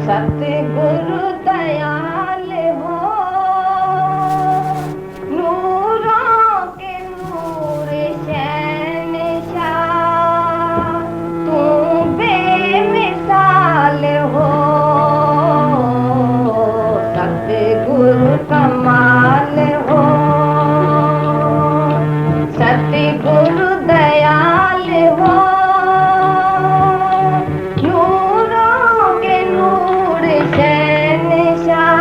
सतगुरु दयाल हो, नूरों के नूर शहंशाह, तू बेमिसाल हो। सतगुरु कमाल हो, सतगुरु दयाल हो, नूरों के नूर शहंशाह,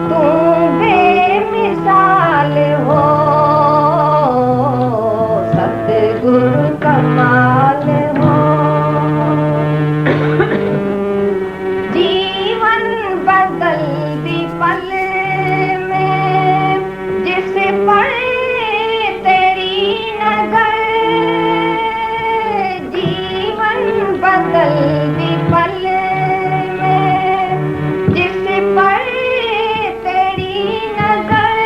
तू बेमिसाल हो। सतगुरु कमाल हो। जीवन बदल दी पल में जिस पर तेरी नजर, जीवन बदल दी पल में जिस पर तेरी नजर,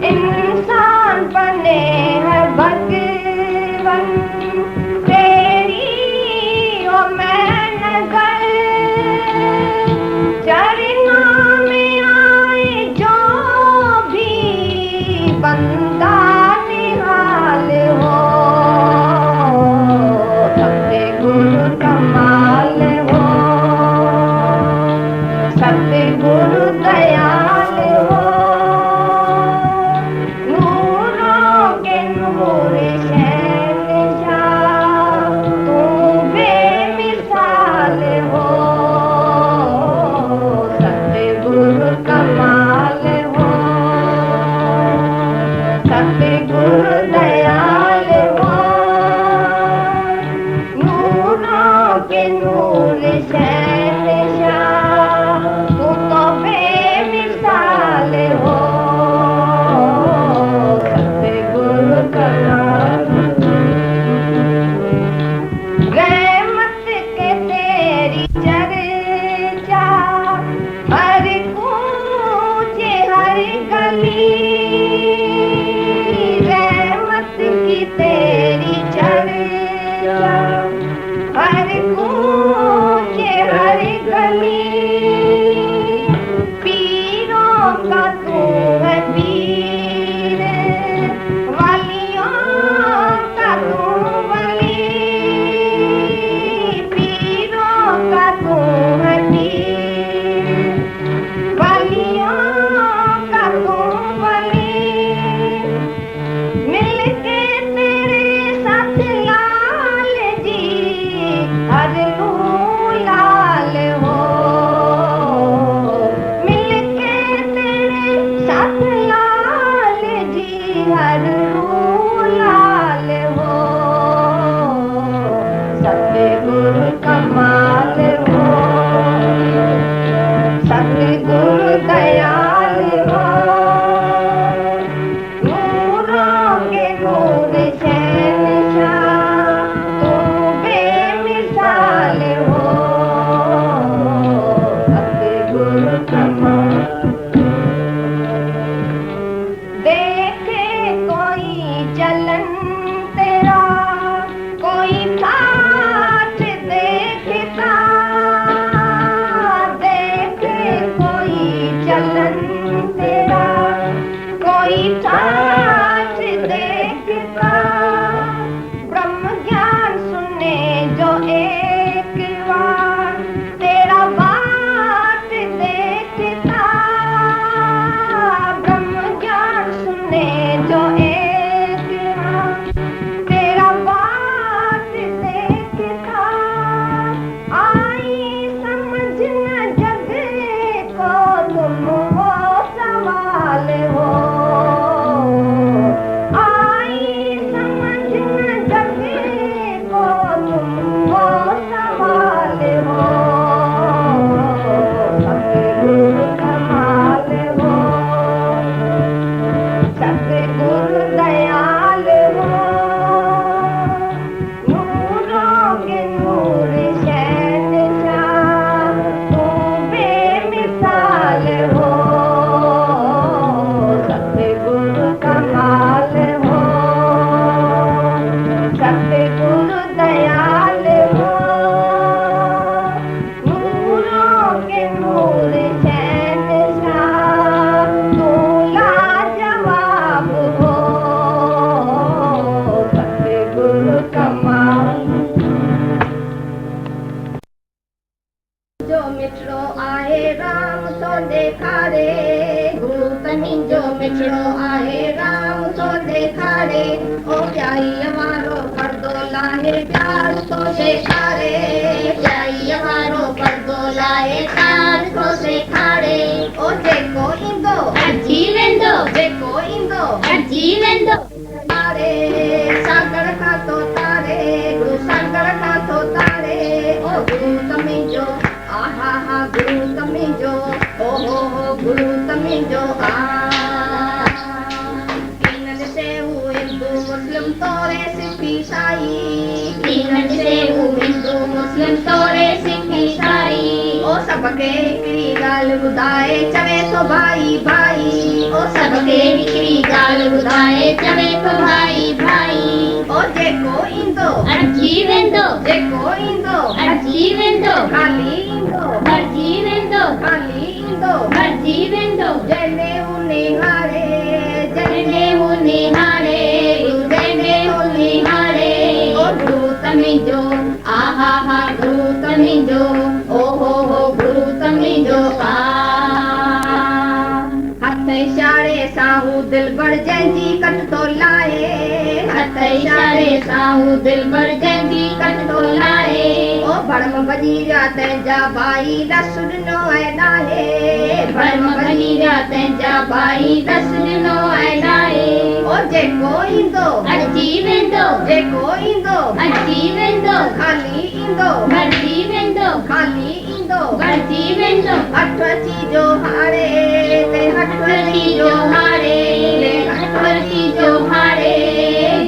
इंसान बने है भगवन तेरी ओ मैं नगर। चरणों में आए जो भी बंदा निहाल हो। सतगुरु कमाल हो, सतगुरु दयाल हो, नूरों के नूर शहंशाह, तू बेमिसाल हो। सतगुरु कमाल हो, सतगुरु दयाल हो, नूरों के नूर शहंशाह, तू तो बेमिसाल हो। सतगुरु कमाल रहमत के तेरी चर्चा हर कूचे हर गली। रहमत की तेरी चर्चा हर कूचे हर गली। पीरों का तू है पीर, वलियों का तू वली। पीरों का तू है पीर, वलियों का तू वली। मिलके तेरे साथ लाल जी हर रूह लाल हो। मिलके तेरे साथ लाल जी हर रूह लाल हो। सतगुरु कमाल हो, सतगुरु दयाल हो, नूरों के नूर शहंशाह, तू बेमिसाल हो। सतगुरु कमाल। देखे कोई चलन तेरा, कोई साथ दे ॾेखारे गुरु तमिंजो मिठड़ो आहे राम थो ॾेखारे ओ प्याईअ वारो पर्दो लाहे प्यार थो सेखारे प्याईअ वारो पर्दो लाहे प्यार थो सेखारे ओ जेको ईंदो अची वेंदो जेको ईंदो अची वेंदो तारे सागर खां थो तारे गुरु सागर खां थो तारे ओ गुरु तमिंजो आहा हा गुरु तमिंजो ओ हो गुरु तमिंजो कीनन से हूँ हिंदू मुस्लिम तोरे सिख ईसाई कीनन से हूँ हिंदू मुस्लिम तोरे सिख ईसाई ओ सबके हिकिड़ी ॻाल्हि ॿुधाए चवे थो भाई भाई ओ सबके हिकिड़ी ॻाल्हि ॿुधाए चवे थो भाई भाई ओ जेको ईंदो अची वेंदो जेको ईंदो अची वेंदो खाली ईंदो भरिजी वेंदो खाली ईंदो भरिजी वेंदो जंहिंमें हू निहारे जंहिंमें हू निहारे जंहिंमें हू निहारे ओ गुरु तमिंजो आहा हा गुरु तमिंजो ओ हो गुरु तमिंजो हथ इशारे सां हू दिलबर जंहिंजी कट थो लाहे हथ इशारे सां हू दिलबर जंहिंजी कट थो लाहे ओ भड़म भॼी विया तंहिंजा भाई रस ॾिनो ऐं ॾाहे भड़म भॼी विया तंहिंजा भाई रस ॾिनो ऐं ॾाहे ओ जेको ईंदो अची वेंदो जेको ईंदो अची वेंदो खाली ईंदो भरिजी वेंदो खाली ईंदो भरिजी वेंदो हथ अची जो हारे ते हथ अची जो हारे ते हथ अची जो हारे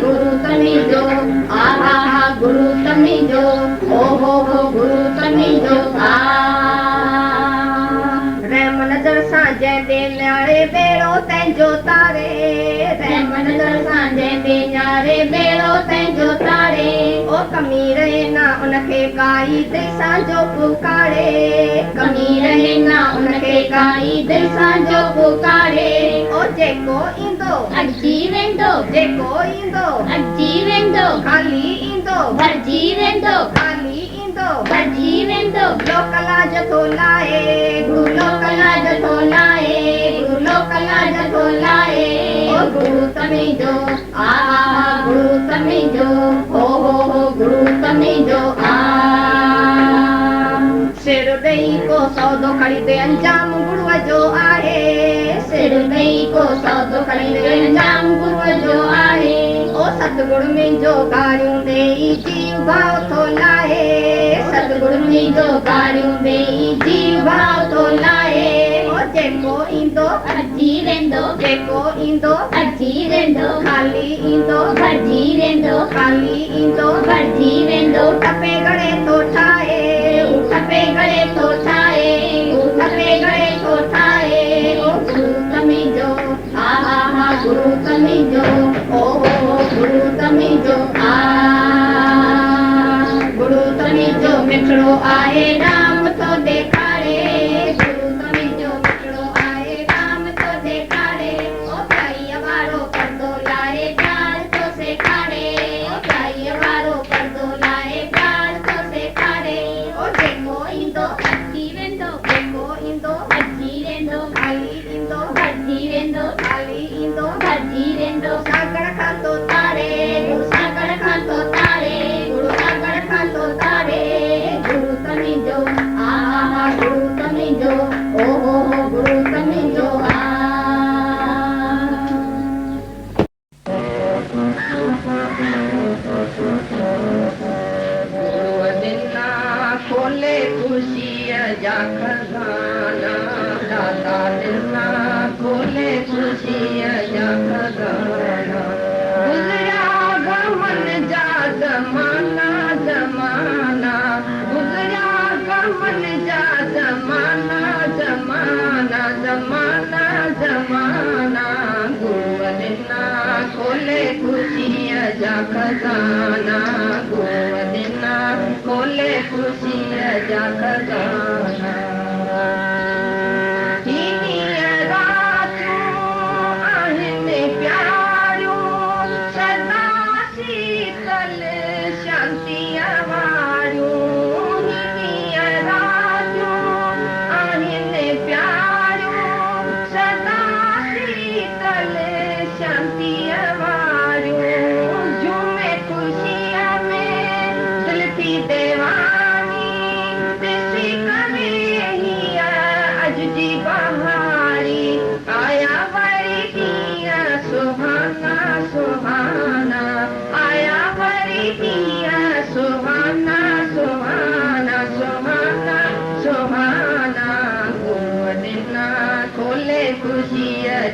गुरु तमिंजो आहा हा गुरु तमिंजो ओ हो गुरु तमिंजो रहम नज़र सां जंहिंजे न्यारे बेड़ो तंहिंजो तारे रहम नज़र सां जंहिंजे न्यारे बेड़ो तंहिंजो तारे ओ कमी रहे ना उनखे काई दिलि सां जो पुकारे कमी रहे ना उनखे काई दिलि सां जो पुकारे ओ जेको ईंदो अची वेंदो जेको ईंदो अची वेंदो खाली ईंदो भरिजी वेंदो खाली ईंदो भरिजी वेंदो लोक लाज थो लाहे गुरु लोक लाज थो लाहे गुरु लोक लाज थो लाहे ओ गुरु तमिंजो आहा गुरु तमिंजो ओ हो गुरु तमिंजो सिर ॾेई को सौदो खरीदे अंजाम गुरुअ जो आहे सिर ॾेई को सौदो खरीदे अंजाम गुरुअ जो आहे ओ सतगुरु मुंहिंजो गारियूं ॾेई जीव भाव थो लाहे सतगुरु मुंहिंजो गारियूं ॾेई जीव भाव थो लाहे ओ जेको ईंदो अची वेंदो जेको ईंदो अची वेंदो खाली ईंदो भरिजी वेंदो खाली ईंदो भरिजी वेंदो टपे गड़े थो ठाहे टपे गड़े थो ठाहे टपे गड़े थो ठाहे ओ गुरु तमिंजो आहा हा गुरु तमिंजो ओ हो गुरु तमिंजो गुरु तमिंजो मिठड़ो आहे राम थो ॾेखारे गुरु तमिंजो मिठड़ो आहे राम थो ॾेखारे ओ प्याईअ वारो पर्दो लाहे प्यार थो सेखारे ओ प्याईअ वारो पर्दो लाहे प्यार थो सेखारे ओ जेको ईंदो अची वेंदो जेको ईंदो अची वेंदो खाली ईंदो भरिजी वेंदो खाली ईंदो भरिजी वेंदो सागर खां थो तारे गुरु सागर खां थो तारे गुरु सागर खां थो तारे गुरु तमिंजो आहा गुरु तमिंजो ओ हो गुरु तमिंजो गुरुअ ॾिना खोले ख़ुशीअ जा खज़ाना दाता ॾिना खोले ख़ुशीअ जा खज़ाना गुज़रिया गमन जा ज़माना ज़माना गुज़रिया गमन जा ज़माना ज़माना ज़माना ज़माना गुरुअ ॾिना खोले ख़ुशीअ जा खज़ाना गुरुअ ॾिना खोले ख़ुशीअ जा खज़ाना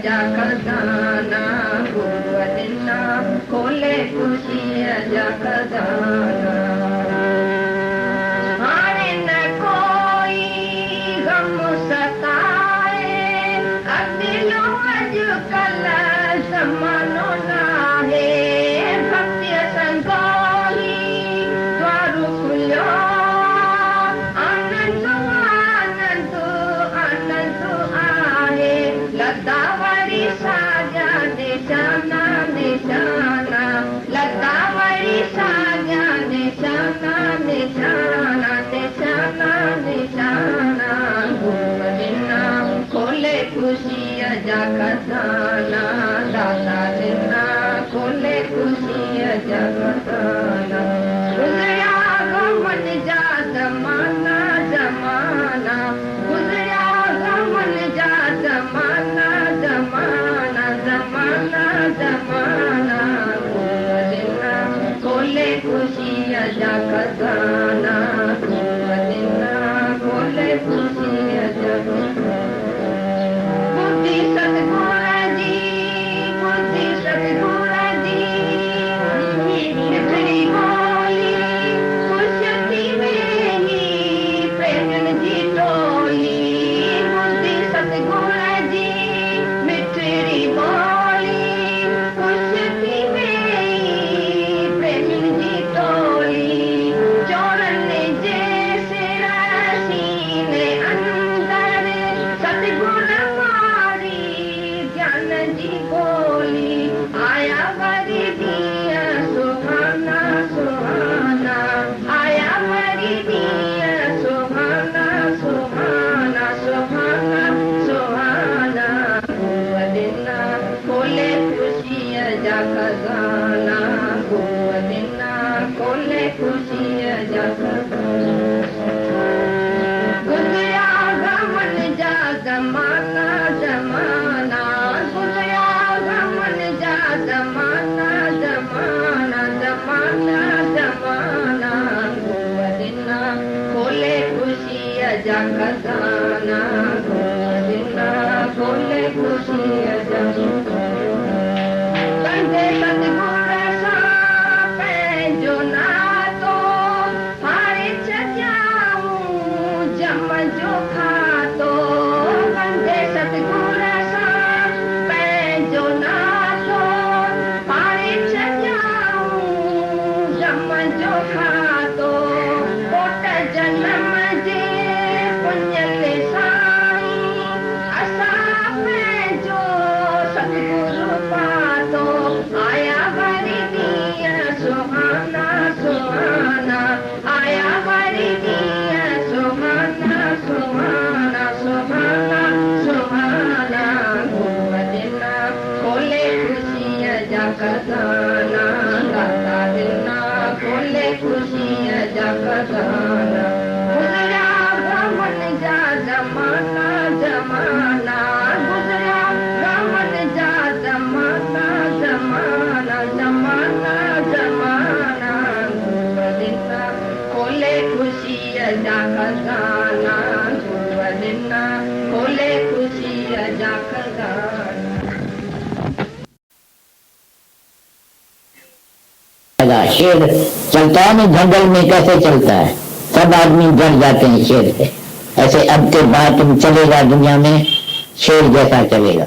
जा खजाना गुरुअ ॾिना खोले ख़ुशीअ जा खजाना हाणे न कोई गम सताए अदिलो अॼुकल्ह ज़मानो नाहे भक्तीअ संगोली द्वार खुलियो आनंद आनंद आनंद आहे लता वरी साजा निशाना निशाना लता वरी साजा निशाना निशाना निशाना निशाना गुरुअ ॾिना खोले ख़ुशीअ जा खजाना दाता ॾिना खोले ख़ुशीअ जा खजाना गुज़रिया गमन जा ज़माना ज़माना गुज़रिया गमन जा ज़माना ज़माना ज़माना ज़माना गुरुअ ॾिना खोले ख़ुशीअ जा खजाना गुरुअ ॾिना खोले ख़ुशीअ जा बुद्धि सतगुर जी बुद्धि सतगुर जी मिठड़ी ॿोली ख़ुशि थी वेंदी प्रेमनि जी टोली बुद्धि सतगुर जी मिठड़ी ॿोली ख़ुशि थी वेंदी प्रेमनि जी टोली चोरनि जे सिर सीने अंदर सतगुर मारी ज्ञान जी गोली आया वरी ॾींहं सुहाना सुहाना आया वरी ॾींहं सुहाना सुहाना सुहाना सुहाना गुरुअ ॾिना खोले ख़ुशीअ जा खजाना गुरुअ ॾिना खोले ख़ुशीअ जा खजाना गुज़रिया गमन जा ज़माना ज़माना गुज़रिया गमन जा ज़माना ज़माना ज़माना ज़माना गुरुअ ॾिना खोले ख़ुशीअ जा खजाना गुरुअ ॾिना खोले ख़ुशीअ जा कंदे सतगुर सां पंहिंजो नातो हाणे छॾियाऊं जम जो खातो कंदे सतगुर सां पंहिंजो नातो हाणे छॾियाऊं जम जो खातो पोट जनम जे पुञल साईं असां पंहिंजो सतगुरु पातो आया वरी ॾींहं सुहाना सुहाना आया वरी ॾींहं सुहाना सुहाना सुहाना सुहाना गुरुअ ॾिना खोले ख़ुशीअ जा खजाना दाता ॾिना खोले ख़ुशीअ जा खजाना गुज़रिया गमन जा ज़माना ज़माना गुज़रिया गमन जा ज़माना ज़माना ज़माना ज़माना गुरुअ ॾिना खोले ख़ुशीअ जा खजाना गुरुअ ॾिना खोले ख़ुशीअ जा खजाना शेर चलता है ना जंगल में कैसे चलता है सब आदमी डर जाते हैं शेर से ऐसे अब के बाद तुम चलेगा दुनिया में शेर जैसा चलेगा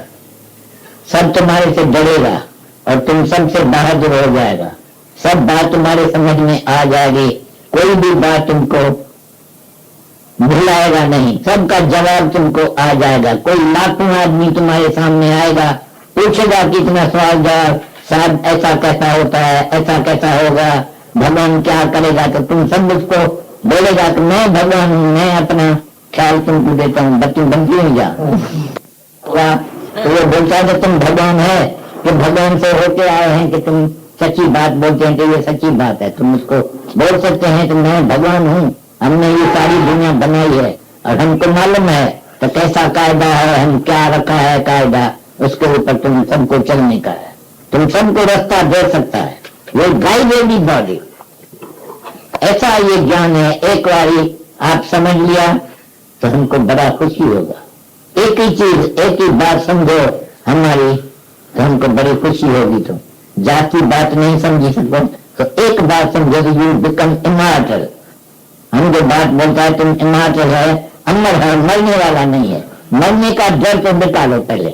सब तुम्हारे से डरेगा और तुम सबसे बहादुर हो जाएगा सब बात तुम्हारे समझ में आ जाएगी कोई भी बात तुमको भुलाएगा नहीं सबका जवाब तुमको आ जाएगा कोई लाखों आदमी तुम्हारे सामने आएगा पूछेगा कितना सवाल जवाब साहब ऐसा कैसा होता है ऐसा कैसा होगा भगवान क्या करेगा तो तुम सब उसको बोलेगा कि मैं भगवान हूँ मैं अपना ख्याल तुमको देता हूँ बच्चों बनती हो जा तो वो बोलता है कि तुम भगवान है कि भगवान से होके आए हैं कि तुम सच्ची बात बोलते हैं कि ये सच्ची बात है तुम उसको बोल सकते हैं कि मैं भगवान हूँ हमने ये सारी दुनिया बनाई है और हमको मालूम है तो कैसा कायदा है हम क्या रखा है कायदा उसके ऊपर तुम सबको चलने का है तुम सबको रास्ता दे सकता है ये गाइडेड बॉडी ऐसा ये ज्ञान है एक बारी आप समझ लिया तो हमको बड़ा खुशी होगा एक ही चीज एक ही बात समझो हमारी, तो हमको बड़ी खुशी होगी। तो जाति बात नहीं समझी सको तो एक बात समझो, यू बिकम इमॉर्टल। हम जो बात बोलता है तुम इमॉर्टल है, अमर है, मरने वाला नहीं है। मरने का डर तो मिटा लो पहले।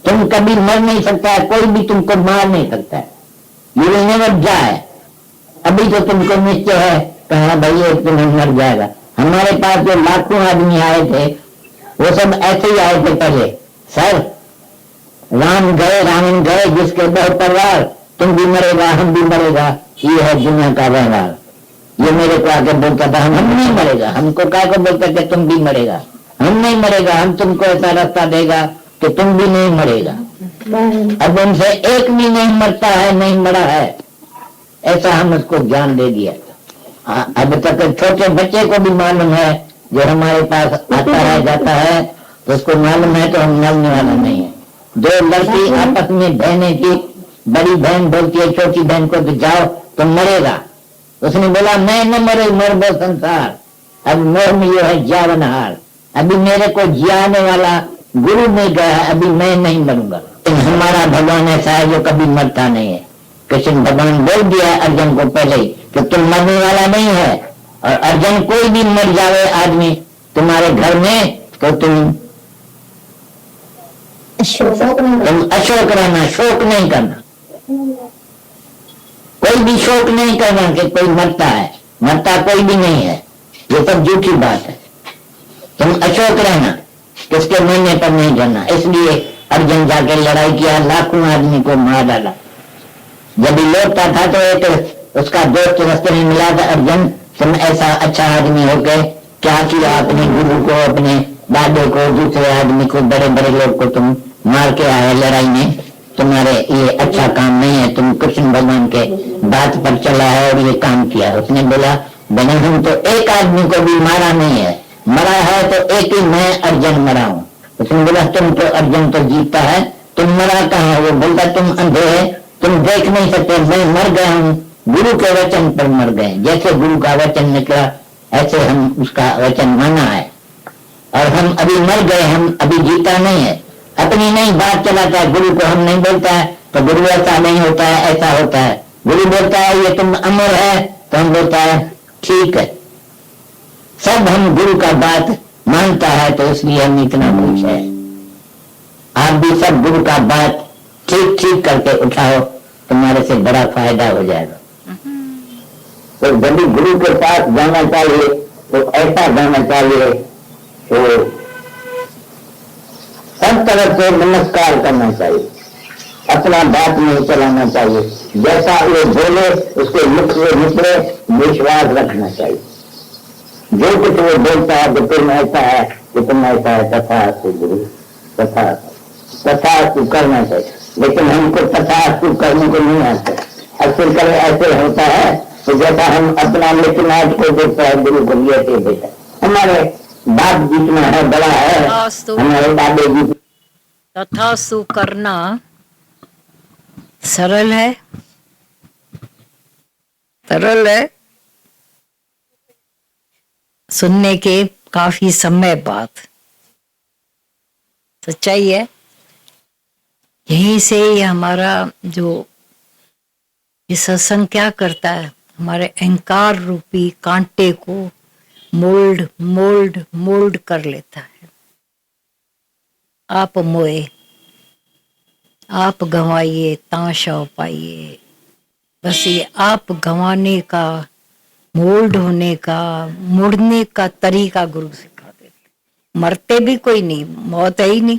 तुम कभी मर नहीं सकता है, कोई भी तुमको मार नहीं सकता है। You will never die. अभी तो तुमको निश्चय है कहा भाई एक दिन मर जाएगा। हमारे पास जो लाखों आदमी आए थे वो सब ऐसे ही आए थे पहले। सर राम गए रावण गए, जिसके बहुत परिवार, तुम भी मरेगा हम भी मरेगा, ये है दुनिया का व्यवहार। ये मेरे को आके बोलता था हम नहीं मरेगा, हमको क्या को बोलता कि तुम भी मरेगा, हम नहीं मरेगा, हम तुमको ऐसा रास्ता देगा कि तुम भी नहीं मरेगा। अब उनसे एक भी नहीं मरता है, नहीं मरा है, ऐसा हम उसको ज्ञान दे दिया। अब तक छोटे बच्चे को भी मालूम है, जो हमारे पास आता है जाता है तो उसको मालूम है तो हम मरने वाला नहीं है। दो लड़की आपस में बहनें थी, बड़ी बहन बोलती है छोटी बहन को कि जाओ तुम मरेगा। उसने बोला मैं न मरे, मर बो संसार, अब मोह में ये है जीवनहार। अभी मेरे को जियाने वाला गुरु में गया है, अभी मैं नहीं मरूंगा। हमारा भगवान ऐसा है जो कभी मरता नहीं है। कृष्ण भगवान बोल दिया अर्जुन को पहले ही कि तुम मरने वाला नहीं है। और अर्जुन कोई भी मर जावे आदमी तुम्हारे घर में तो तुम अशोक रहना, शोक नहीं करना। कोई भी शोक नहीं करना कि कोई मरता है, मरता कोई भी नहीं है, ये सब झूठी बात है। तुम अशोक रहना, किसके मरने पर नहीं डरना। इसलिए अर्जुन जाके लड़ाई किया, लाखों आदमी को मार डाला। जब लौटता था तो एक उसका दोस्त रास्ते में मिला था, अर्जुन तुम ऐसा अच्छा आदमी हो गए, क्या किया अपने गुरु को, अपने दादे को, दूसरे आदमी को, बड़े बड़े लोग को तुम मार के आए लड़ाई में, तुम्हारे ये अच्छा काम नहीं है, तुम कृष्ण भगवान के बात पर चला है और ये काम किया। उसने बोला बने हम तो एक आदमी को भी मारा नहीं है, मरा है तो एक ही मैं अर्जुन मरा हूँ। उसने बोला तुम तो अर्जुन तो जीता है, तुम मरा कहाँ? वो बोलता तुम अंधे है, तुम देख नहीं सकते, मैं मर गया हूँ, गुरु के वचन पर मर गए। जैसे गुरु का वचन निकला ऐसे हम उसका वचन माना है और हम अभी मर गए, हम अभी जीता नहीं है। अपनी नहीं बात चलाता है, गुरु को हम नहीं बोलता है तो गुरु ऐसा नहीं होता है, ऐसा होता है। गुरु बोलता है ये तुम अमर है तो हम बोलता है ठीक है। सब हम गुरु का बात मानता है तो इसलिए हम इतना खुश है। आप भी सब गुरु का बात ठीक ठीक करके उठाओ, तुम्हारे से बड़ा फायदा हो जाएगा। तो जब भी गुरु के पास जाना चाहिए तो ऐसा जाना चाहिए तो सब तरफ से नमस्कार करना चाहिए, अपना बात नहीं चलाना चाहिए, जैसा वो बोले उसके मुख से निकले विश्वास रखना चाहिए। जो कुछ वो बोलता है कि तुम ऐसा है, कि तुम ऐसा है, तथास्तु गुरु, तथास्तु करना चाहिए। लेकिन हमको तथास्तु करने को नहीं आता। अक्सर कभी ऐसे होता है तो जैसा हम अपना लेकिन को देखता है गुरु को ये देता, हमारे बाप जितना है बड़ा है, हमारे दादे जी। तथास्तु करना सरल है, सरल है, सुनने के काफी समय बाद सच्चाई है। यहीं से ही हमारा जो ये सत्संग क्या करता है, हमारे अहंकार रूपी कांटे को मोल्ड मोल्ड मोल्ड कर लेता है। आप मोए, आप गंवाइए ताशा पाइए, बस ये आप गंवाने का, मोल्ड होने का, मुड़ने का तरीका गुरु सिखा देते। मरते भी कोई नहीं, मौत है ही नहीं,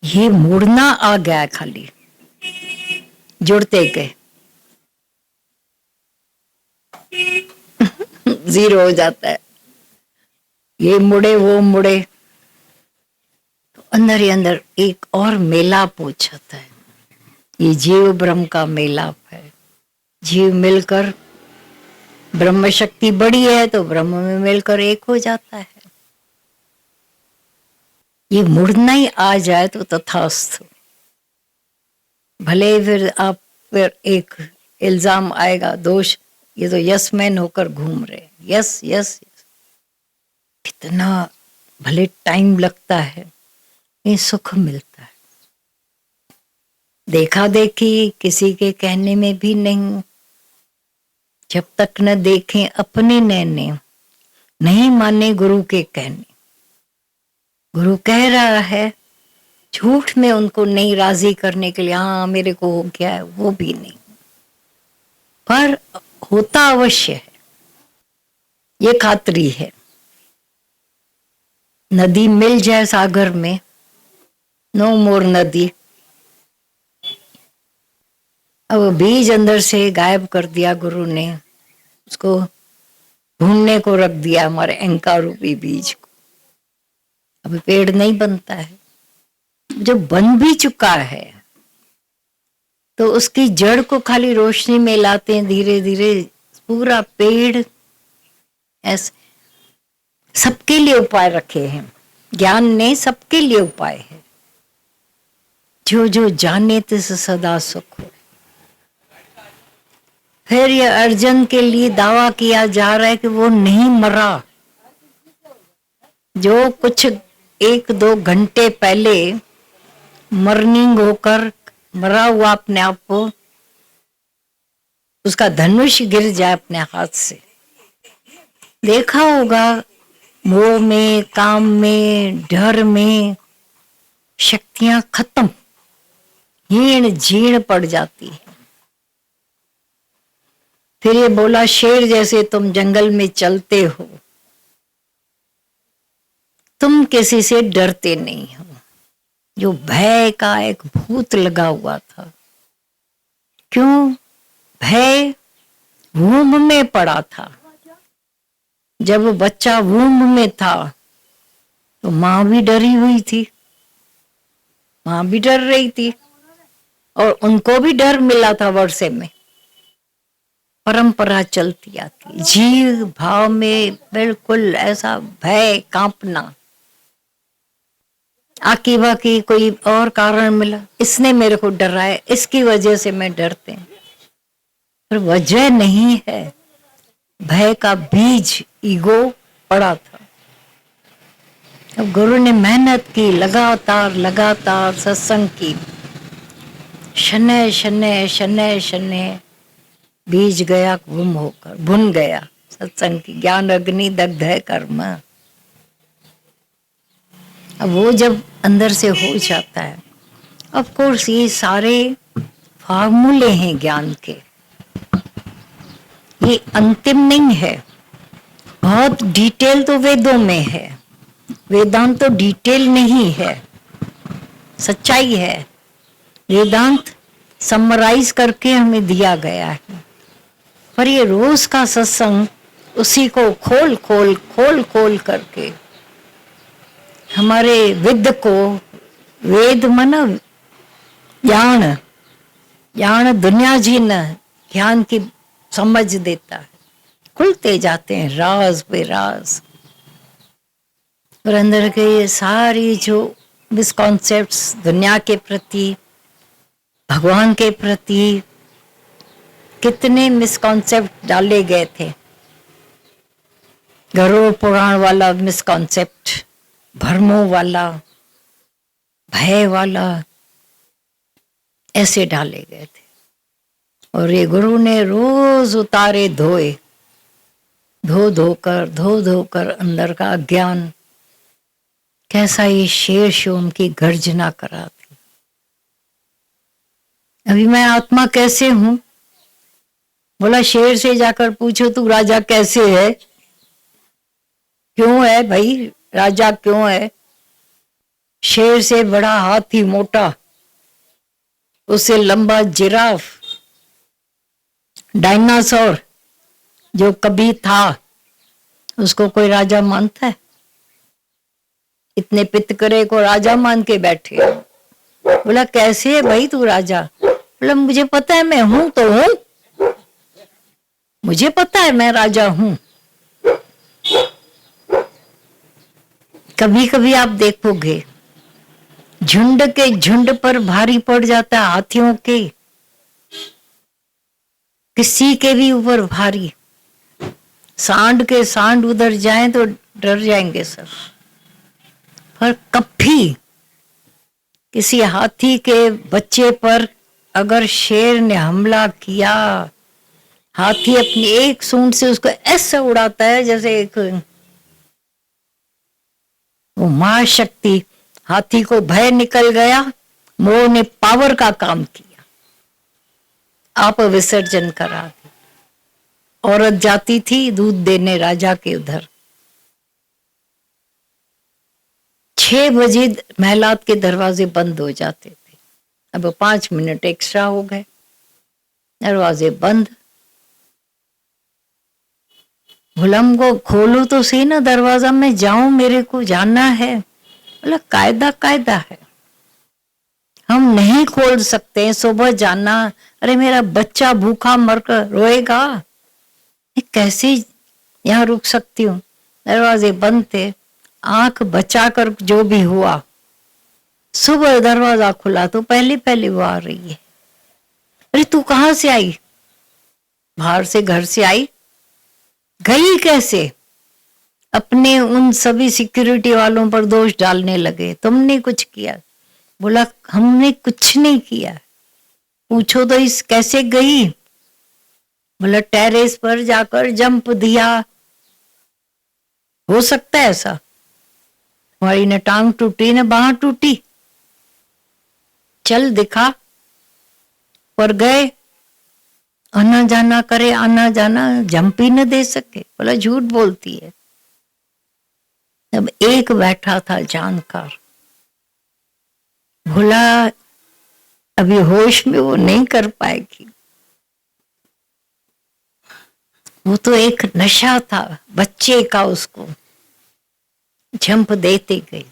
ये मुड़ना आ गया खाली, जुड़ते गए जीरो हो जाता है। ये मुड़े वो मुड़े तो अंदर ही अंदर एक और मेलाप हो जाता है। ये जीव ब्रह्म का मेलाप है। जीव मिलकर, ब्रह्म शक्ति बड़ी है तो ब्रह्म में मिलकर एक हो जाता है। ये मुड़ना ही आ जाए तो तथास्तु। भले फिर आप फिर एक इल्जाम आएगा, दोष, ये तो यस मैन होकर घूम रहे, यस यस यस। कितना भले टाइम लगता है, ये सुख मिलता है। देखा देखी किसी के कहने में भी नहीं, जब तक न देखें अपने नैने, नहीं माने गुरु के कहने। गुरु कह रहा है, झूठ में उनको नहीं राजी करने के लिए, हाँ मेरे को हो गया है, वो भी नहीं, पर होता अवश्य है, ये खातरी है। नदी मिल जाए सागर में, नो मोर नदी। अब बीज अंदर से गायब कर दिया गुरु ने, उसको ढूंढने को रख दिया, हमारे अहंकार रूपी बीज को। अब पेड़ नहीं बनता है। जो बन भी चुका है तो उसकी जड़ को खाली रोशनी में लाते हैं, धीरे धीरे पूरा पेड़। ऐसे सबके लिए उपाय रखे हैं ज्ञान ने, सबके लिए उपाय है। जो जो जाने तिस सदा सुख हो। फिर ये अर्जुन के लिए दावा किया जा रहा है कि वो नहीं मरा। जो कुछ 1-2 घंटे पहले मर्निंग होकर मरा हुआ अपने आप को, उसका धनुष गिर जाए अपने हाथ से, देखा होगा मोह में, काम में, डर में शक्तियां खत्म, हीण जीर्ण पड़ जाती है। फिर ये बोला, शेर जैसे तुम जंगल में चलते हो, तुम किसी से डरते नहीं हो। जो भय का एक भूत लगा हुआ था, क्यों? भय वूम्ब में पड़ा था। जब बच्चा वूम्ब में था तो मां भी डरी हुई थी, मां भी डर रही थी, और उनको भी डर मिला था वर्षे में। परंपरा चलती आती, जीव भाव में बिल्कुल ऐसा भय, कांपना। आकी बाकी कोई और कारण मिला, इसने मेरे को डराया, इसकी वजह से मैं डरते हैं, पर वजह नहीं है। भय का बीज ईगो पड़ा था। अब गुरु ने मेहनत की, लगातार लगातार सत्संग की, शनय शनय शनय शनय बीज गया गुम होकर, भुन गया। सत्संग की ज्ञान अग्नि दग्ध है कर्म। अब वो जब अंदर से हो जाता है, ऑफ कोर्स ये सारे फार्मूले हैं ज्ञान के, ये अंतिम नहीं है। बहुत डिटेल तो वेदों में है, वेदांत तो डिटेल नहीं है, सच्चाई है। वेदांत समराइज करके हमें दिया गया है, पर ये रोज का सत्संग उसी को खोल खोल खोल खोल करके हमारे विद्य को, वेद मन ज्ञान, ज्ञान दुनिया जी न ज्ञान की समझ देता है। खुलते जाते हैं राज पे राज, और अंदर के ये सारी जो मिसकॉन्सेप्ट्स दुनिया के प्रति, भगवान के प्रति, कितने मिसकॉन्सेप्ट डाले गए थे। गरुड़ पुराण वाला मिसकॉन्सेप्ट, भ्रमों वाला, भय वाला, ऐसे डाले गए थे। और ये गुरु ने रोज उतारे धोए, धो धोकर अंदर का अज्ञान, कैसा ये शेर शोम की गर्जना करा थी। अभी मैं आत्मा कैसे हूं? बोला शेर से जाकर पूछो तू राजा कैसे है? क्यों है भाई, राजा क्यों है? शेर से बड़ा हाथी मोटा, उससे लंबा जिराफ, डायनासोर जो कभी था, उसको कोई राजा मानता है? इतने पितकरे को राजा मान के बैठे। बोला कैसे है भाई तू राजा? बोला मुझे पता है मैं हूं तो हूं, मुझे पता है मैं राजा हूं। कभी कभी आप देखोगे झुंड के झुंड पर भारी पड़ जाता है, हाथियों के, किसी के भी ऊपर भारी। सांड के सांड उधर जाएं तो डर जाएंगे सब, पर कभी किसी हाथी के बच्चे पर अगर शेर ने हमला किया, हाथी अपनी एक सूंड से उसको ऐसे उड़ाता है जैसे एक वो महाशक्ति। हाथी को भय निकल गया, मोर ने पावर का काम किया, आप विसर्जन करा दी। औरत जाती थी दूध देने राजा के उधर, 6 बजे महलात के दरवाजे बंद हो जाते थे। अब 5 मिनट एक्स्ट्रा हो गए, दरवाजे बंद। गुलाम को खोलो तो सही ना दरवाजा, मैं जाऊं, मेरे को जाना है। बोला कायदा कायदा है, हम नहीं खोल सकते, सुबह जाना। अरे मेरा बच्चा भूखा मरकर रोएगा, मैं कैसे यहाँ रुक सकती हूँ। दरवाजे बंद थे, आंख बचाकर जो भी हुआ। सुबह दरवाजा खुला तो पहले पहले वो आ रही है। अरे तू कहाँ से आई? बाहर से, घर से आई। गई कैसे? अपने उन सभी सिक्योरिटी वालों पर दोष डालने लगे, तुमने कुछ किया। बोला हमने कुछ नहीं किया, पूछो तो इस कैसे गई। बोला टेरेस पर जाकर जंप दिया। हो सकता है ऐसा? तुम्हारी न टांग टूटी न बांह टूटी, चल दिखा। पर गए, आना जाना करे, आना जाना, जंप ही न दे सके। बोला झूठ बोलती है। तब एक बैठा था जानकार, बोला अभी होश में वो नहीं कर पाएगी, वो तो एक नशा था बच्चे का, उसको जंप देते गए।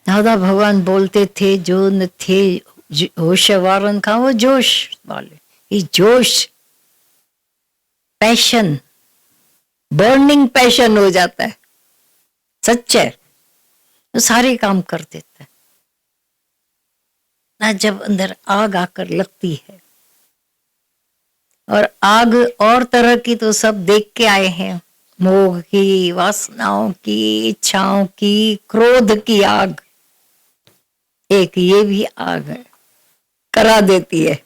दादा भगवान बोलते थे जो न थे होश वारन का वो जोश वाले। ये जोश, पैशन, बर्निंग पैशन हो जाता है, सच है, तो सारे काम कर देता है ना। जब अंदर आग आकर लगती है, और आग और तरह की तो सब देख के आए हैं, मोह की, वासनाओं की, इच्छाओं की, क्रोध की आग। एक ये भी आग है, करा देती है।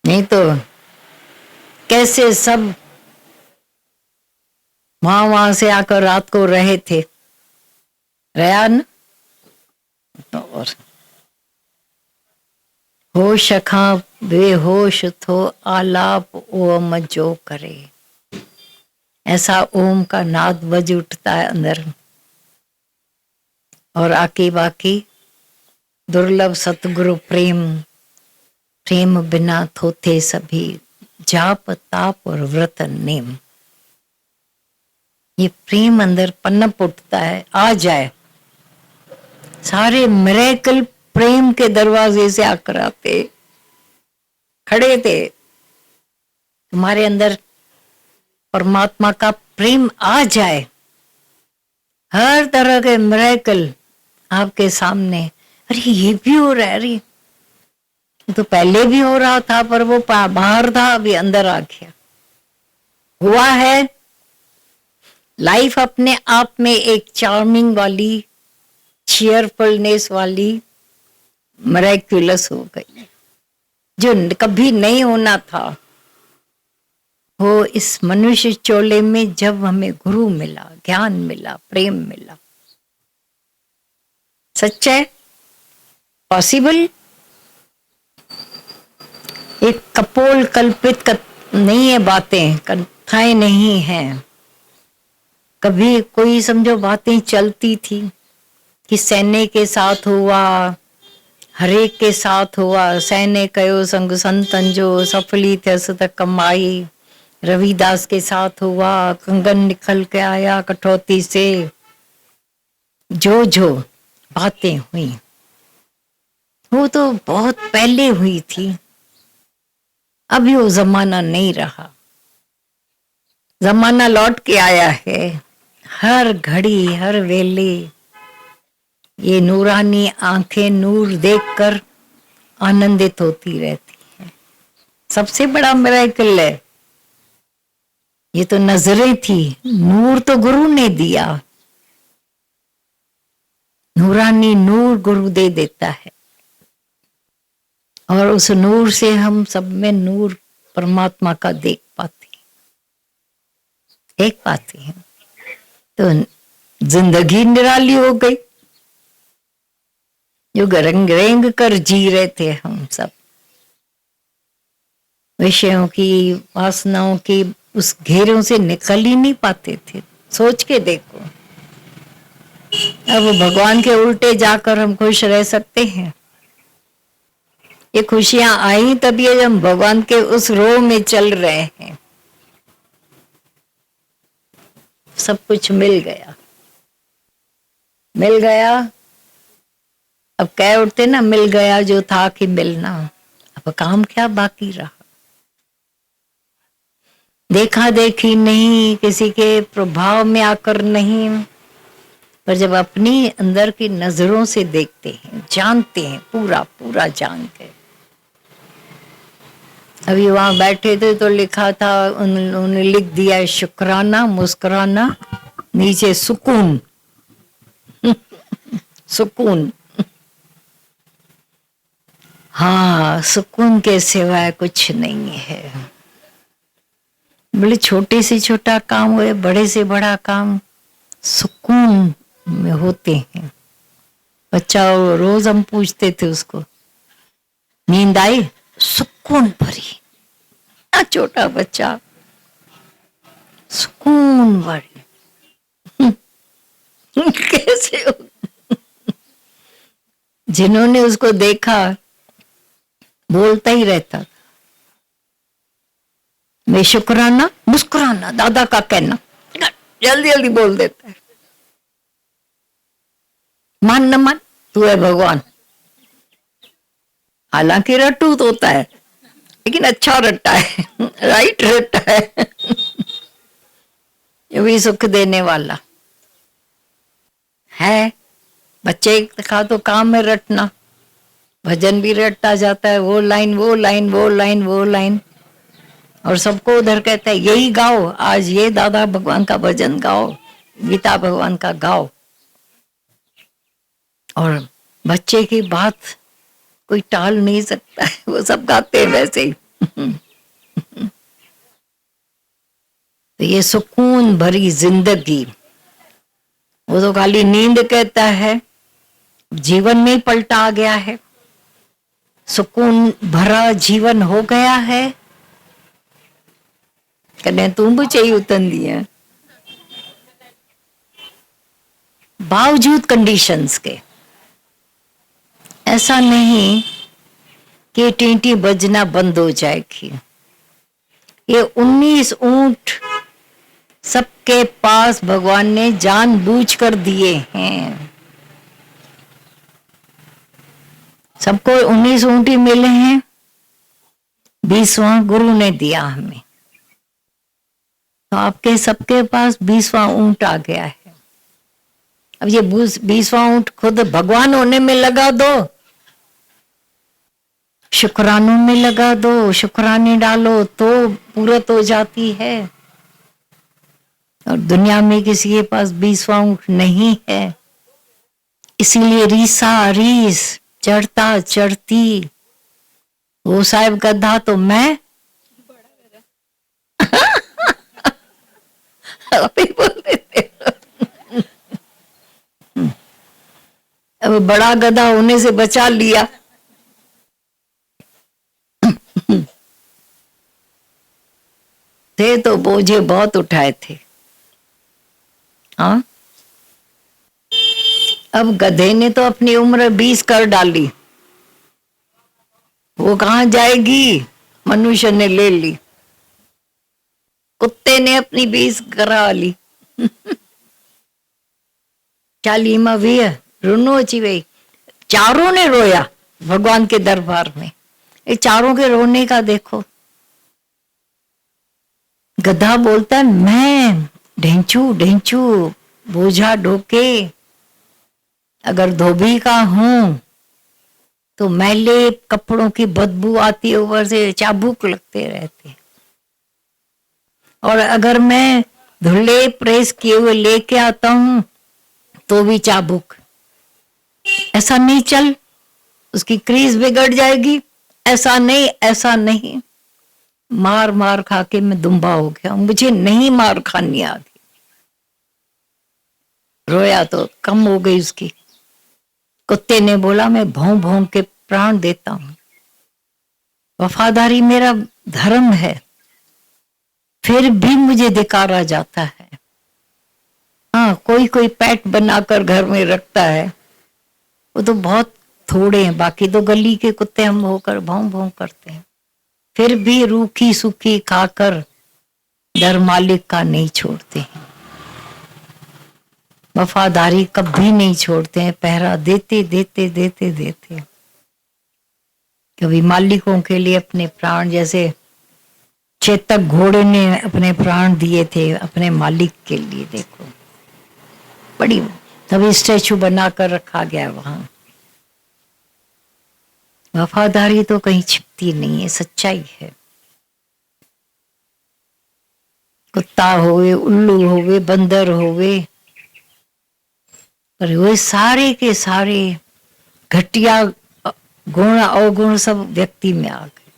नहीं तो कैसे सब वहां से आकर रात को रहे थे, रहा न। और होश खा बेहोश थो आलाप ओम जो करे, ऐसा ओम का नाद बज उठता है अंदर। और आके बाकी दुर्लभ सतगुरु प्रेम, प्रेम बिना थोथे सभी, जाप ताप और व्रत नेम। ये प्रेम अंदर पनप उठता है, आ जाए। सारे मिरेकल प्रेम के दरवाजे से आकर आते, खड़े थे। तुम्हारे अंदर परमात्मा का प्रेम आ जाए, हर तरह के मिरेकल आपके सामने। अरे ये भी हो रहा है, अरे तो पहले भी हो रहा था, पर वो बाहर था, अभी अंदर आ गया। हुआ है। लाइफ अपने आप में एक चार्मिंग वाली, चीयरफुलनेस वाली, मिरेक्युलस हो गई, जो कभी नहीं होना था। वो इस मनुष्य चोले में जब हमें गुरु मिला, ज्ञान मिला, प्रेम मिला। सच है, पॉसिबल। एक कपोल कल्पित नहीं है, बातें कथाएं नहीं हैं। कभी कोई समझो बातें चलती थी कि सैन्य के साथ हुआ, हरेक के साथ हुआ। सैन्य कयो संग संतन जो सफली थस त कमाई। रविदास के साथ हुआ, कंगन निकल के आया कठौती से। जो बातें हुई वो तो बहुत पहले हुई थी, अभी वो जमाना नहीं रहा। जमाना लौट के आया है। हर घड़ी हर वेले ये नूरानी आंखें नूर देखकर आनंदित होती रहती है। सबसे बड़ा मिरेकल है ये तो नजरें थी, नूर तो गुरु ने दिया। नूरानी नूर गुरु दे देता है, और उस नूर से हम सब में नूर परमात्मा का देख पाते हैं। तो जिंदगी निराली हो गई। जो रंग रेंग कर जी रहे थे हम सब, विषयों की, वासनाओं की उस घेरों से निकल ही नहीं पाते थे। सोच के देखो, अब भगवान के उल्टे जाकर हम खुश रह सकते हैं? ये खुशियां आई तभी जब हम भगवान के उस रो में चल रहे हैं। सब कुछ मिल गया। अब कह उठते ना, मिल गया जो था कि मिलना। अब काम क्या बाकी रहा? देखा देखी नहीं, किसी के प्रभाव में आकर नहीं, पर जब अपनी अंदर की नजरों से देखते हैं, जानते हैं, पूरा पूरा जान के। अभी वहां बैठे थे तो लिखा था, उन्होंने लिख दिया शुक्राना, मुस्कुराना, नीचे सुकून। सुकून, हाँ, सुकून के सिवाय कुछ नहीं है। बड़े छोटे से छोटा काम हुए, बड़े से बड़ा काम सुकून में होते हैं। बच्चा रोज हम पूछते थे उसको, नींद आई? सुकून भरी। छोटा बच्चा, सुकून भरी। कैसे हो? जिन्होंने उसको देखा बोलता ही रहता, मैं शुक्राना, मुस्कुराना, दादा का कहना जल्दी जल्दी बोल देता है। मान न मान, तू है भगवान। हालांकि रट्टू तो होता है, लेकिन अच्छा रट्टा है, राइट रट्टा है। ये भी सुख देने वाला है। बच्चे का तो काम है रटना, भजन भी रटता जाता है, वो लाइन वो लाइन वो लाइन वो लाइन, और सबको उधर कहता है यही गाओ, आज ये दादा भगवान का भजन गाओ, गीता भगवान का गाओ। और बच्चे की बात कोई टाल नहीं सकता है, वो सब गाते हैं वैसे ही। तो ये सुकून भरी जिंदगी, वो तो खाली नींद कहता है, जीवन में पलटा आ गया है। सुकून भरा जीवन हो गया है। कने तू भी चाहिए उतन दिया, बावजूद कंडीशंस के। ऐसा नहीं कि टींटी बजना बंद हो जाएगी। ये 19 ऊंट सबके पास भगवान ने जानबूझकर दिए हैं। सबको 19 ऊंट ही मिले हैं, 20वां गुरु ने दिया हमें। तो आपके सबके पास 20वां ऊंट आ गया है। अब ये 20वां ऊंट खुद भगवान होने में लगा दो, शुक्रानों में लगा दो, शुक्राने डालो तो पूरत हो जाती है। और दुनिया में किसी के पास 20वां ऊंट नहीं है, इसीलिए रीसा रीस, चढ़ता चढ़ती। वो साहब गधा तो मैं आप ही बोल देते। अब बड़ा गधा होने से बचा लिया। थे तो बोझे बहुत उठाए थे। हाँ, अब गधे ने तो अपनी उम्र 20 कर डाली, वो कहां जाएगी? मनुष्य ने ले ली। कुत्ते ने अपनी 20 करा ली। चालीमा भी रुनो चिवे। चारों ने रोया भगवान के दरबार में। ये चारों के रोने का देखो। गधा बोलता है मैं ढेंचू ढेंचू बोझा ढोके, अगर धोबी का हूं तो मैले कपड़ों की बदबू आती, ऊपर से चाबुक लगते रहते। और अगर मैं धुले प्रेस किए हुए लेके आता हूं तो भी चाबुक। ऐसा नहीं चल, उसकी क्रीज बिगड़ जाएगी, ऐसा नहीं, ऐसा नहीं। मार मार खा के मैं दुम्बा हो गया, मुझे नहीं मार खानी आ गई। रोया तो कम हो गई उसकी। कुत्ते ने बोला मैं भौं भौं के प्राण देता हूं, वफादारी मेरा धर्म है, फिर भी मुझे धिकारा जाता है। हाँ, कोई कोई पेट बनाकर घर में रखता है, वो तो बहुत थोड़े हैं, बाकी तो गली के कुत्ते हम होकर भौं भौं करते हैं। फिर भी रूखी सूखी खाकर डर मालिक का नहीं छोड़ते हैं, वफादारी कभी नहीं छोड़ते हैं, पहरा देते देते देते देते। कभी मालिकों के लिए अपने प्राण, जैसे चेतक घोड़े ने अपने प्राण दिए थे अपने मालिक के लिए। देखो बड़ी, तभी स्टैचू बनाकर रखा गया वहां। वफादारी तो कहीं छिपती नहीं है, सच्चाई है। कुत्ता होवे, उल्लू होवे, बंदर होवे, पर वे सारे के सारे घटिया गुण अवगुण सब व्यक्ति में आ गए।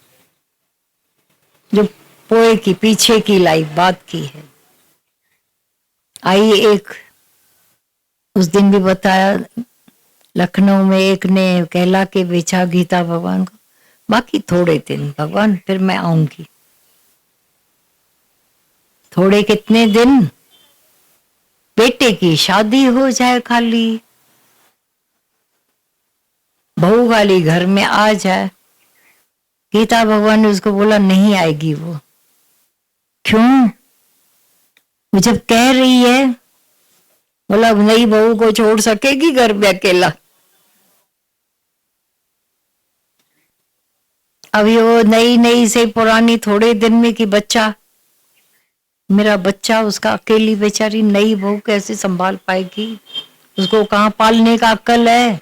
जो पोए की पीछे की लाइफ बात की है। आई एक, उस दिन भी बताया, लखनऊ में एक ने कहला के बेचा गीता भगवान को, बाकी थोड़े दिन भगवान फिर मैं आऊंगी। थोड़े कितने दिन, बेटे की शादी हो जाए, खाली बहू खाली घर में आ जाए। गीता भगवान ने उसको बोला नहीं आएगी वो। क्यों? वो जब कह रही है, बोला नई बहू को छोड़ सकेगी घर में अकेला? अभी वो नई नई से पुरानी थोड़े दिन में कि बच्चा, मेरा बच्चा, उसका अकेली बेचारी नई बहू कैसे संभाल पाएगी? उसको कहाँ पालने का अक्ल है?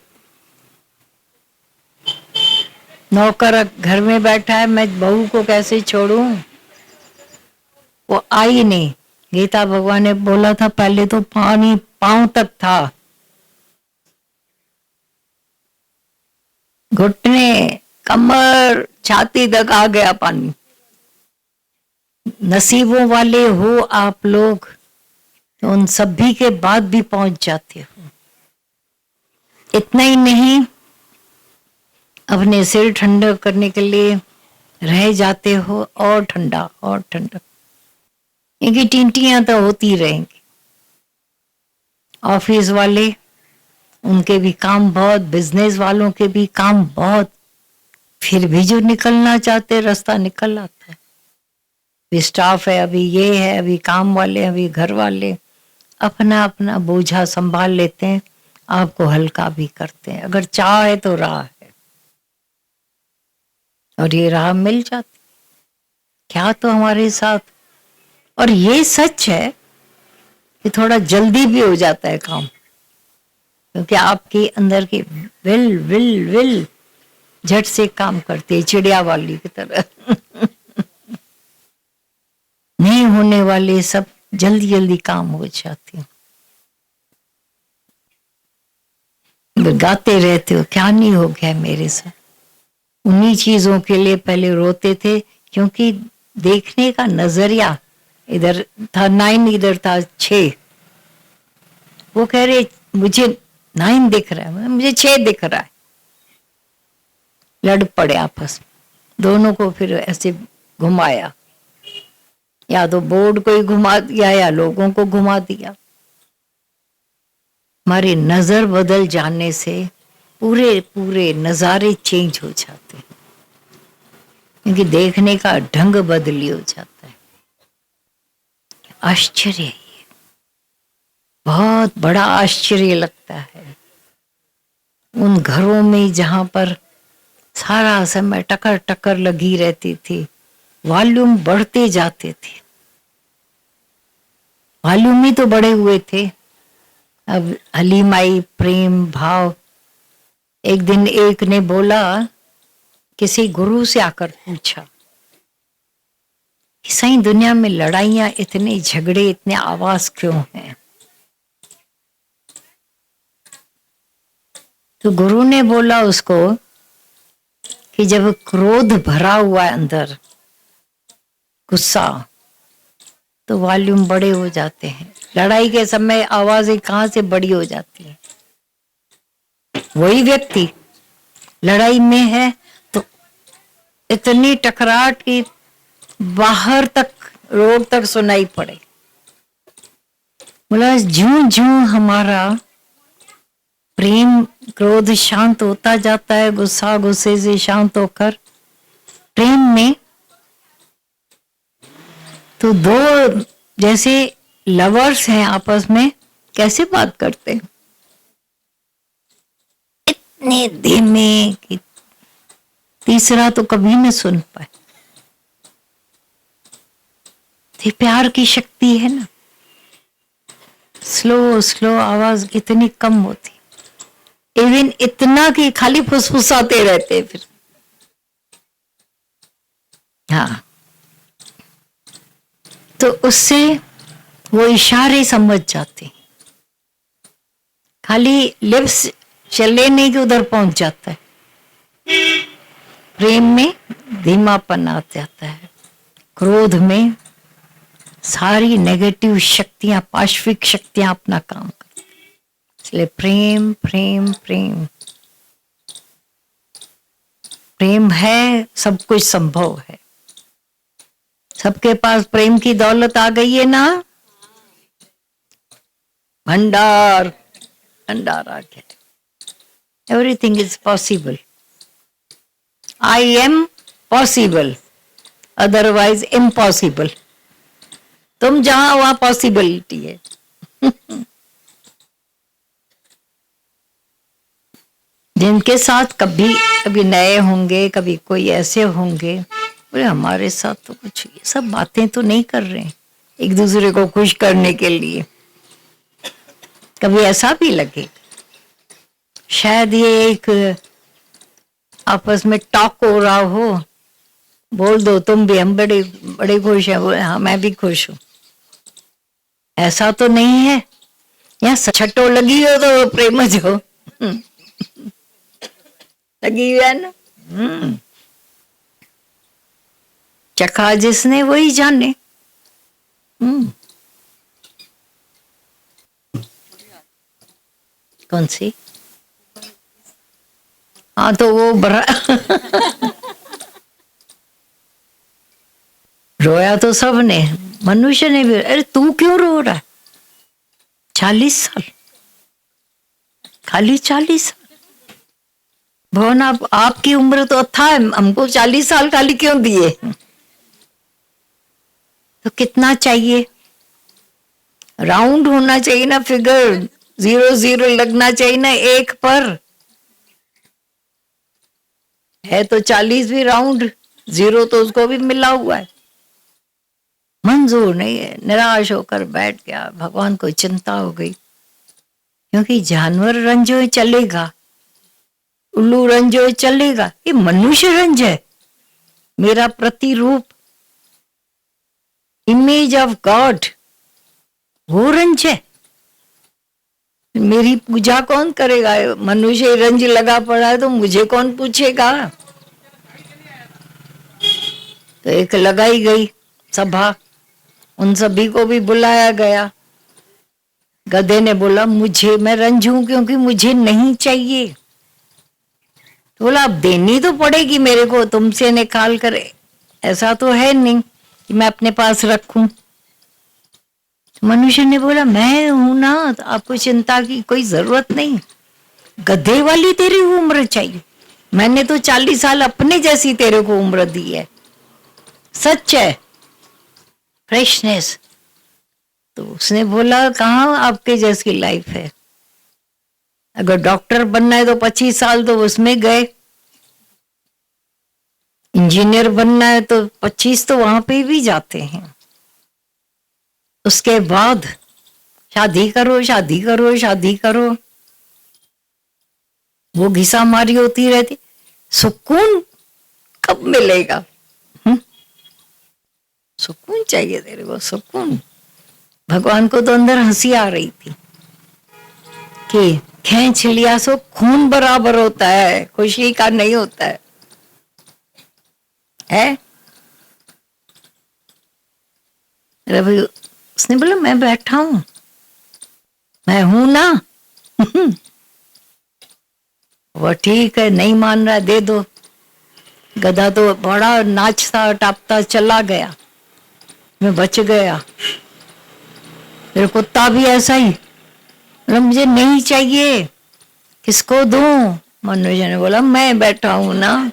नौकर घर में बैठा है, मैं बहू को कैसे छोड़ूं? वो आई नहीं। गीता भगवान ने बोला था पहले तो पानी पांव तक था, घुटने, कमर, छाती तक आ गया पानी। नसीबों वाले हो आप लोग तो उन सभी के बाद भी पहुंच जाते हो। इतना ही नहीं, अपने सिर ठंडा करने के लिए रह जाते हो, और ठंडा और ठंडा। इनकी टिंटियां तो होती रहेंगी। ऑफिस वाले, उनके भी काम बहुत, बिजनेस वालों के भी काम बहुत, फिर भी जो निकलना चाहते रास्ता निकल आता है। अभी स्टाफ है, अभी ये है, अभी काम वाले, अभी घर वाले, अपना अपना बोझा संभाल लेते हैं, आपको हल्का भी करते हैं। अगर चाह है तो राह है, और ये राह मिल जाती क्या तो हमारे साथ। और ये सच है कि थोड़ा जल्दी भी हो जाता है काम, क्योंकि आपके अंदर की विल विल विल झट से काम करती है, चिड़िया वाली की तरह। नहीं होने वाले सब जल्दी जल्दी काम हो जाते हैं। गाते रहते हो क्या नहीं हो गया मेरे साथ। उन्हीं चीजों के लिए पहले रोते थे, क्योंकि देखने का नजरिया इधर था 9, इधर था 6। वो कह रहे मुझे 9 दिख रहा है, मुझे 6 दिख रहा है। लड़ पड़े आपस में, दोनों को फिर ऐसे घुमाया, या तो बोर्ड को ही घुमा दिया या लोगों को घुमा दिया। हमारी नजर बदल जाने से पूरे पूरे नजारे चेंज हो जाते हैं, क्योंकि देखने का ढंग बदली हो जाता है। आश्चर्य है, ये बहुत बड़ा आश्चर्य लगता है। उन घरों में जहां पर सारा समय टकर टकर लगी रहती थी, वॉल्यूम बढ़ते जाते थे, वॉल्यूम ही तो बढ़े हुए थे। अब हलीमाई, प्रेम भाव। एक दिन एक ने बोला, किसी गुरु से आकर पूछा, सही दुनिया में लड़ाइयां, इतने झगड़े, इतने आवाज क्यों हैं? तो गुरु ने बोला उसको कि जब क्रोध भरा हुआ है अंदर, गुस्सा, तो वॉल्यूम बड़े हो जाते हैं। लड़ाई के समय आवाजें कहाँ से बड़ी हो जाती है। वही व्यक्ति लड़ाई में है तो इतनी टकराहट की बाहर तक, रोड तक सुनाई पड़े। बोला ज्यों ज्यों हमारा प्रेम क्रोध शांत होता जाता है, गुस्सा गुस्से से शांत होकर प्रेम में, तो दो जैसे लवर्स हैं आपस में कैसे बात करते हैं, इतने धीमे कि तीसरा तो कभी न सुन पाए। ये प्यार की शक्ति है ना। स्लो स्लो आवाज इतनी कम होती, इवन इतना कि खाली फुसफुसाते रहते फिर। हाँ, तो उससे वो इशारे समझ जाते हैं। खाली लिप्स चले नहीं कि उधर पहुंच जाता है। प्रेम में धीमापन आ जाता है, क्रोध में सारी नेगेटिव शक्तियां, पाश्विक शक्तियां अपना काम करती। इसलिए प्रेम प्रेम प्रेम प्रेम है, सब कुछ संभव है। सबके पास प्रेम की दौलत आ गई है ना, भंडार भंडार आ गया। Everything is possible. I am possible, otherwise impossible. तुम जहां वहां पॉसिबिलिटी है। जिनके साथ कभी कभी नए होंगे, कभी कोई ऐसे होंगे, बोले हमारे साथ तो कुछ ये सब बातें तो नहीं कर रहे हैं एक दूसरे को खुश करने के लिए। कभी ऐसा भी लगे शायद ये एक आपस में टॉक हो रहा हो, बोल दो तुम भी, हम बड़े बड़े खुश हैं। बोले हाँ मैं भी खुश हूं। ऐसा तो नहीं है, यहाँ छटो लगी हो तो प्रेम जो लगी हुई है ना। चखा जिसने वही जाने। कौन सी? हाँ तो वो बड़ा रोया तो सबने, मनुष्य ने भी। अरे तू क्यों रो रहा है? 40 साल, खाली 40 साल। भगवान आपकी उम्र तो था, हमको 40 साल खाली क्यों दिए? तो कितना चाहिए? राउंड होना चाहिए ना, फिगर 0 लगना चाहिए ना एक पर। है तो 40 भी राउंड, 0 तो उसको भी मिला हुआ है। मंजूर नहीं है। निराश होकर बैठ गया। भगवान को चिंता हो गई, क्योंकि जानवर रंजो चलेगा, उल्लू रंजो चलेगा, ये मनुष्य रंज है। मेरा प्रतिरूप, इमेज ऑफ गॉड, वो रंज है। मेरी पूजा कौन करेगा? मनुष्य रंज लगा पड़ा है तो मुझे कौन पूछेगा? तो एक लगाई गई सभा, उन सभी को भी बुलाया गया। गधे ने बोला मुझे, मैं रंज हूं क्योंकि मुझे नहीं चाहिए। तो बोला अब देनी तो पड़ेगी मेरे को, तुमसे निकाल कर। ऐसा तो है नहीं कि मैं अपने पास रखूं। मनुष्य ने बोला मैं हूं ना, तो आपको चिंता की कोई जरूरत नहीं। गधे वाली तेरी उम्र चाहिए, मैंने तो 40 साल अपने जैसी तेरे को उम्र दी है। सच है, फ्रेशनेस। तो उसने बोला कहाँ आपके जैसी लाइफ है? अगर डॉक्टर बनना है तो 25 साल तो उसमें गए, इंजीनियर बनना है तो 25 तो वहां पे भी जाते हैं। उसके बाद शादी करो शादी करो शादी करो, वो घिसा मारी होती रहती। सुकून कब मिलेगा? सुकून चाहिए तेरे को, सुकून। भगवान को तो अंदर हंसी आ रही थी कि खींच लिया सो खून बराबर होता है, खुशी का नहीं होता है? रवि उसने बोला मैं बैठा हूं, मैं हूं ना। वो ठीक है, नहीं मान रहा, दे दो। गधा तो बड़ा नाचता टापता चला गया, मैं बच गया। फिर कुत्ता भी ऐसा ही, मुझे नहीं चाहिए, किसको दूं? मनुष्य ने बोला मैं बैठा हूं ना,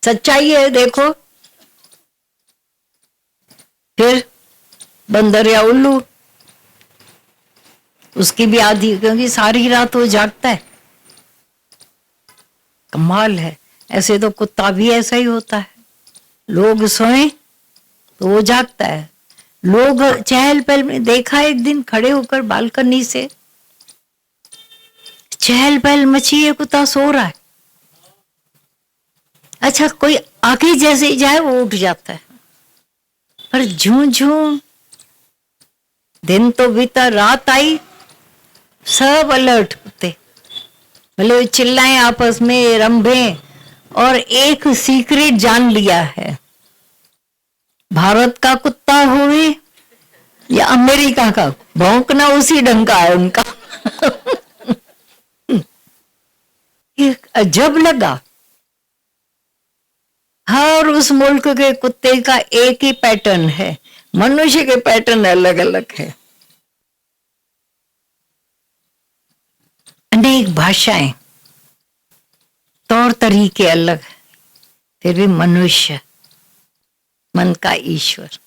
सच्चाई है देखो। फिर बंदर या उल्लू, उसकी भी आधी, क्योंकि सारी रात वो जागता है। कमाल है। ऐसे तो कुत्ता भी ऐसा ही होता है, लोग सोए तो वो जागता है। लोग चहल पहल में देखा एक दिन खड़े होकर बालकनी से, चहल पहल मची है, कुत्ता सो रहा है। अच्छा कोई आगे जैसे ही जाए वो उठ जाता है, पर झूं झूं दिन तो बीता, रात आई, सब अलर्ट कुत्ते, भले चिल्लाएं आपस में, रंभे। और एक सीक्रेट जान लिया है, भारत का कुत्ता होवे या अमेरिका का, भौंकना उसी ढंग का है उनका। एक अजब लगा, हर उस मुल्क के कुत्ते का एक ही पैटर्न है, मनुष्य के पैटर्न अलग अलग है। अनेक भाषाएं, तौर तरीके अलग, फिर भी मनुष्य, मन का ईश्वर।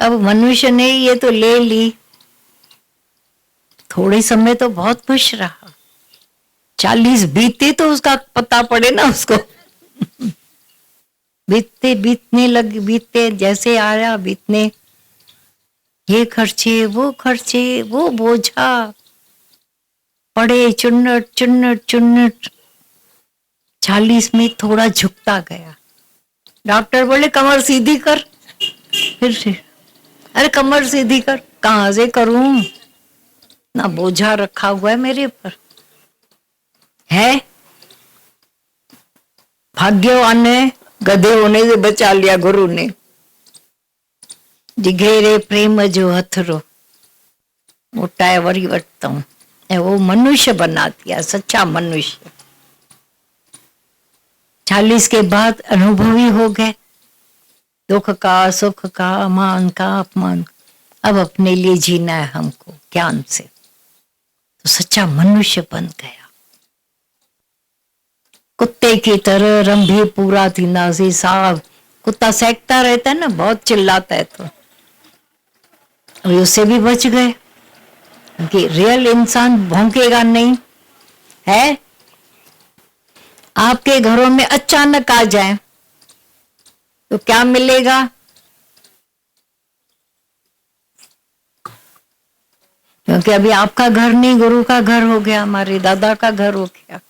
अब मनुष्य ने ये तो ले ली, थोड़े समय तो बहुत खुश रहा, 40 बीते तो उसका पता पड़े ना उसको। बीतते बीतने लग, बीतते जैसे आया बीतने, ये खर्चे वो बोझा पड़े, चुन्नट चुन्नट चुन्नट। 40 में थोड़ा झुकता गया। डॉक्टर बोले कमर सीधी कर, फिर से अरे कमर सीधी कर, कहां से करूं, ना बोझा रखा हुआ है मेरे ऊपर है। भाग्यवान है, गधे होने से बचा लिया गुरु ने। जिघेरे प्रेम जो हथरो मोटाए वरी वटता हूं, वो मनुष्य बना दिया, सच्चा मनुष्य। 40 के बाद अनुभवी हो गए, दुख का, सुख का, मान का, अपमान। अब अपने लिए जीना है हमको ज्ञान से, तो सच्चा मनुष्य बन गया। कुत्ते की तरह रंभी पूरा थी नासी साहब। कुत्ता सेकता रहता है ना, बहुत चिल्लाता है, तो अभी उससे भी बच गए, क्योंकि रियल इंसान भौंकेगा नहीं है। आपके घरों में अचानक आ जाए तो क्या मिलेगा? क्योंकि अभी आपका घर नहीं, गुरु का घर हो गया, हमारे दादा का घर हो गया।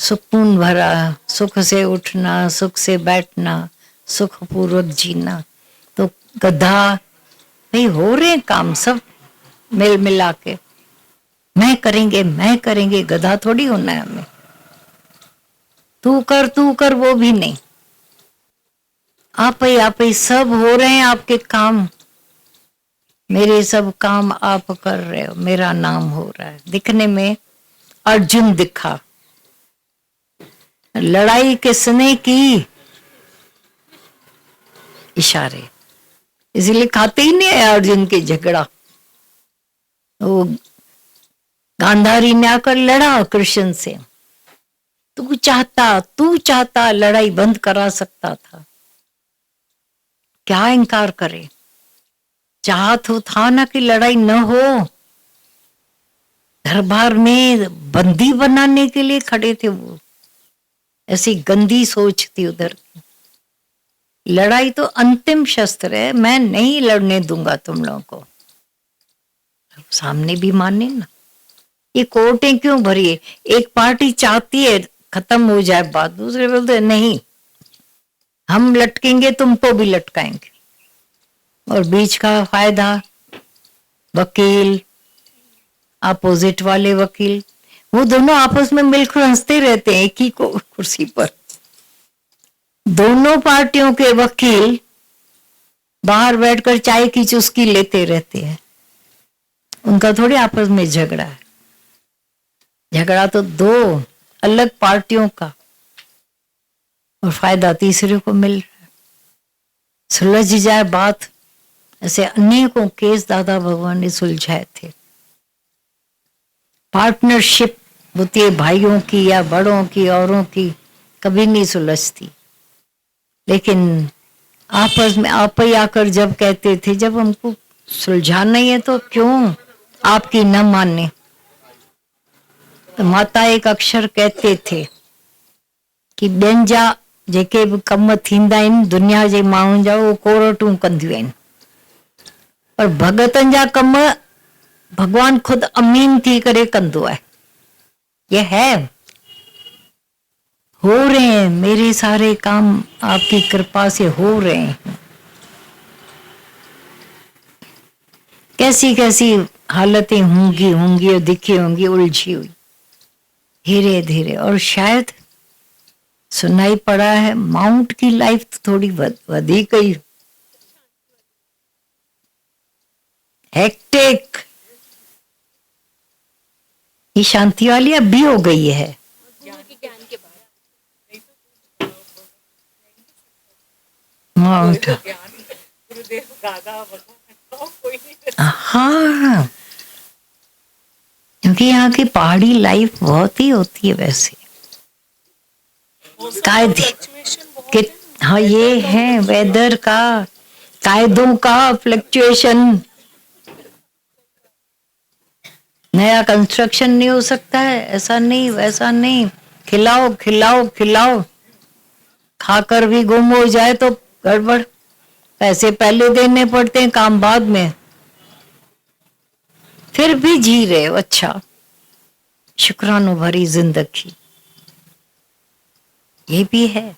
सुकून भरा, सुख से उठना, सुख से बैठना, सुख पूर्वक जीना। तो गधा भाई हो रहे काम सब मिल मिला के, मैं करेंगे, गधा थोड़ी होना है हमें। तू कर वो भी नहीं, आप ही सब हो रहे हैं आपके काम। मेरे सब काम आप कर रहे हो, मेरा नाम हो रहा है। दिखने में अर्जुन दिखा, लड़ाई किसने की? इशारे। इसीलिए खाते ही नहीं है अर्जुन के झगड़ा। वो गांधारी ने आकर लड़ा कृष्ण से, तू चाहता लड़ाई बंद करा सकता था, क्या इनकार करे? चाह तो था ना कि लड़ाई न हो। दरबार में बंदी बनाने के लिए खड़े थे वो, ऐसी गंदी सोच थी उधर की। लड़ाई तो अंतिम शस्त्र है, मैं नहीं लड़ने दूंगा तुम लोगों को। सामने भी माने ना, ये कोर्टें क्यों भरी है? एक पार्टी चाहती है खत्म हो जाए बात, दूसरे बोलते नहीं, हम लटकेंगे तुमको भी लटकाएंगे। और बीच का फायदा वकील, अपोजिट वाले वकील, वो दोनों आपस में मिलकर हंसते रहते हैं एक ही कुर्सी पर। दोनों पार्टियों के वकील बाहर बैठकर चाय की चुस्की लेते रहते हैं। उनका थोड़ी आपस में झगड़ा है, झगड़ा तो दो अलग पार्टियों का, और फायदा तीसरे को मिल रहा है। सुलझ जाए बात। ऐसे अनेकों केस दादा भगवान ने सुलझाए थे। पार्टनरशिप होती है भाइयों की या बड़ों की, औरों की, कभी नहीं सुलझती। लेकिन आपस में आप ही आकर जब कहते थे, जब हमको सुलझाना ही है तो क्यों आपकी न माने। तो माता एक अक्षर कहते थे कि ॿियनि जा जेके बि कम थींदा आहिनि दुनिया जे माण्हुनि जा, उहो कोरटूं कंदियूं आहिनि, पर भगतन जा कम भगवान खुद अमीन थी करे कंदो है। ये है, हो रहे हैं मेरे सारे काम आपकी कृपा से हो रहे हैं। कैसी कैसी हालतें होंगी और दिखी होंगी उलझी हुई धीरे धीरे। और शायद सुनाई पड़ा है माउंट की लाइफ तो थोड़ी अधिक ही हेक्टिक, ये शांति वाली अब भी हो गई है। माउंट, हाँ, क्योंकि यहाँ की पहाड़ी लाइफ बहुत ही होती है वैसे कायदे के। हाँ, ये है वेदर का, कायदों का फ्लक्चुएशन। नया कंस्ट्रक्शन नहीं हो सकता है, ऐसा नहीं वैसा नहीं, खिलाओ खिलाओ खिलाओ, खाकर भी गुम हो जाए तो गड़बड़। पैसे पहले देने पड़ते हैं, काम बाद में। फिर भी जी रहे हो, अच्छा, शुक्राना भरी जिंदगी ये भी है।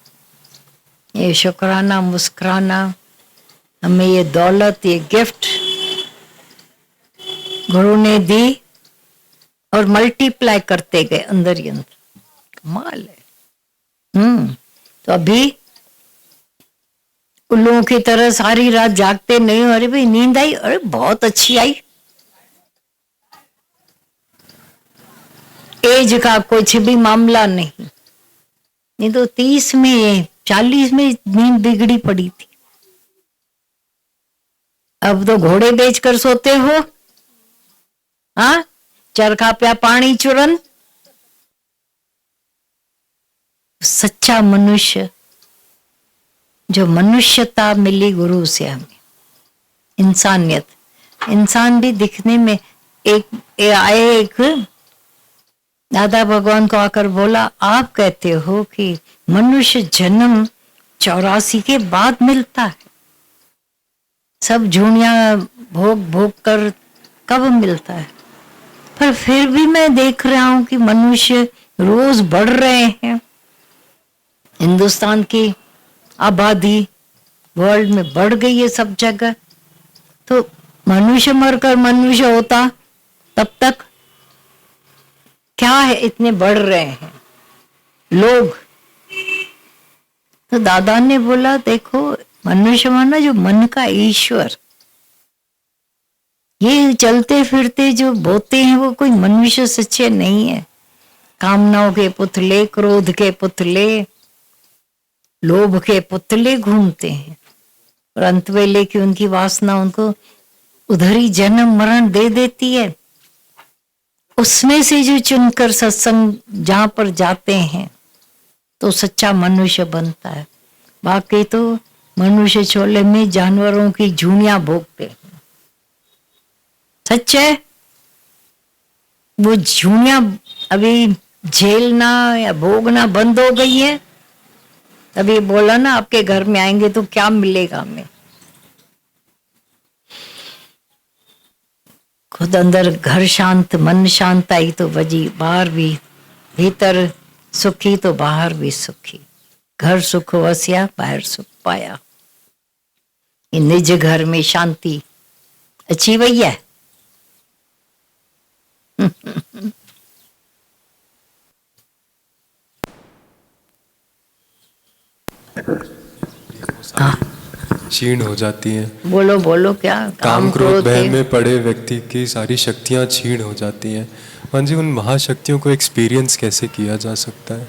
ये शुक्राना, मुस्कुराना, हमें ये दौलत, ये गिफ्ट गुरु ने दी और मल्टीप्लाई करते गए अंदर ही अंदर। कमाल है। तो अभी उल्लुओं की तरह सारी रात जागते नहीं हो, अरे भाई नींद आई, अरे बहुत अच्छी आई। एज का कुछ भी मामला नहीं तो 30 में 40 में नींद बिगड़ी पड़ी थी। अब तो घोड़े बेचकर सोते हो, हाँ, चरखा पे पानी चुरन। सच्चा मनुष्य, जो मनुष्यता मिली गुरु से हमें, इंसानियत, इंसान भी दिखने में एक दादा भगवान को आकर बोला, आप कहते हो कि मनुष्य जन्म 84 के बाद मिलता है, सब झूठियां भोग भोग कर कब मिलता है? पर फिर भी मैं देख रहा हूं कि मनुष्य रोज बढ़ रहे हैं। हिंदुस्तान की आबादी वर्ल्ड में बढ़ गई है सब जगह। तो मनुष्य मरकर मनुष्य होता तब तक क्या है, इतने बढ़ रहे हैं लोग। तो दादा ने बोला, देखो मनुष्य माना जो मन का ईश्वर, ये चलते फिरते जो बोते हैं वो कोई मनुष्य सच्चे नहीं है। कामनाओं के पुतले, क्रोध के पुतले, लोभ के पुतले घूमते हैं, और अंत में लेके उनकी वासना उनको उधर ही जन्म मरण दे देती है। उसमें से जो चुनकर सत्संग जहां पर जाते हैं तो सच्चा मनुष्य बनता है। बाकी तो मनुष्य चोले में जानवरों की झूनियां भोगते हैं। सच है, वो झूनियां अभी झेलना या भोगना बंद हो गई है। अभी बोला ना, आपके घर में आएंगे तो क्या मिलेगा हमें। खुद अंदर घर शांत, मन शांत आई तो बजी बाहर भी, भीतर सुखी तो बाहर भी सुखी। घर सुख वसिया, बाहर सुख पाया। निज घर में शांति अची वही है। क्षीण हो जाती हैं। बोलो बोलो, क्या? काम क्रोध भय है। में पड़े व्यक्ति की सारी शक्तियां क्षीण हो जाती हैं। हाँ जी, उन महाशक्तियों को एक्सपीरियंस कैसे किया जा सकता है?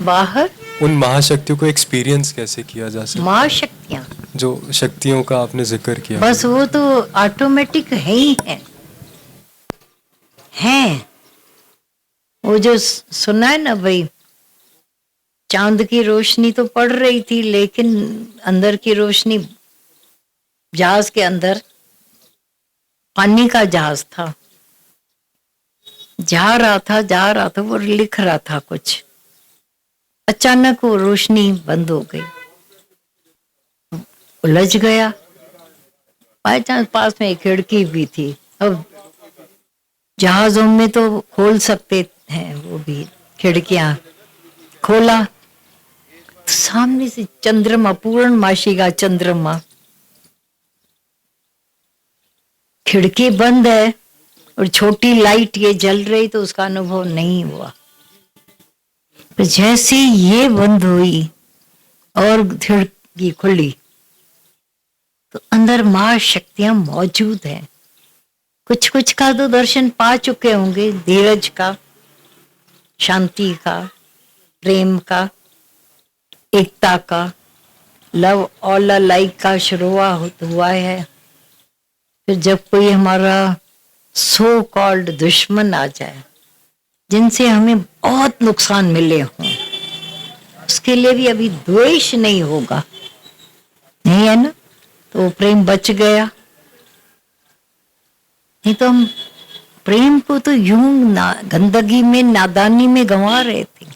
बाहर उन महाशक्तियों को एक्सपीरियंस कैसे किया जा सकता माँ शक्तियाँ, है? जो शक्तियों का आपने जिक्र किया, बस वो तो ऑटोमेटिक है ही है। वो जो सुना है ना भाई, चांद की रोशनी तो पड़ रही थी, लेकिन अंदर की रोशनी, जहाज के अंदर पानी का जहाज था, जा रहा था, वो लिख रहा था कुछ, अचानक वो रोशनी बंद हो गई, उलझ गया। बाई चांस पास में एक खिड़की भी थी, अब जहाजों में तो खोल सकते हैं वो भी खिड़कियां, खोला तो सामने से चंद्रमा, पूर्णमासी का चंद्रमा, खिड़की बंद है और छोटी लाइट ये जल रही, तो उसका अनुभव नहीं हुआ। तो जैसे ये बंद हुई और खिड़की खुली, तो अंदर मां शक्तियां मौजूद हैं। कुछ कुछ का तो दर्शन पा चुके होंगे, धीरज का, शांति का, प्रेम का, एकता का, लव ऑल अलाइक का शुरुआत हुआ है। फिर जब कोई हमारा सो कॉल्ड दुश्मन आ जाए, जिनसे हमें बहुत नुकसान मिले हों, उसके लिए भी अभी द्वेष नहीं होगा, नहीं है ना, तो प्रेम बच गया। नहीं तो हम प्रेम को तो यूं गंदगी में, नादानी में गंवा रहे थे।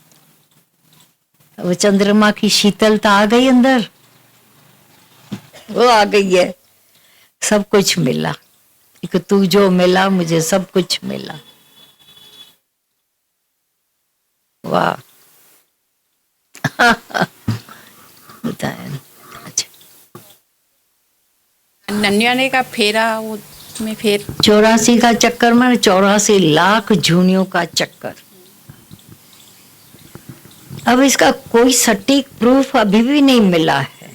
वो चंद्रमा की शीतलता आ गई अंदर, वो आ गई है, सब कुछ मिला। एक तू जो मिला, मुझे सब कुछ मिला। वाह। बताया। अच्छा, नन्याने का फेरा, वो में फिर 84 का चक्कर में 84 लाख जूनियों का चक्कर। अब इसका कोई सटीक प्रूफ अभी भी नहीं मिला है,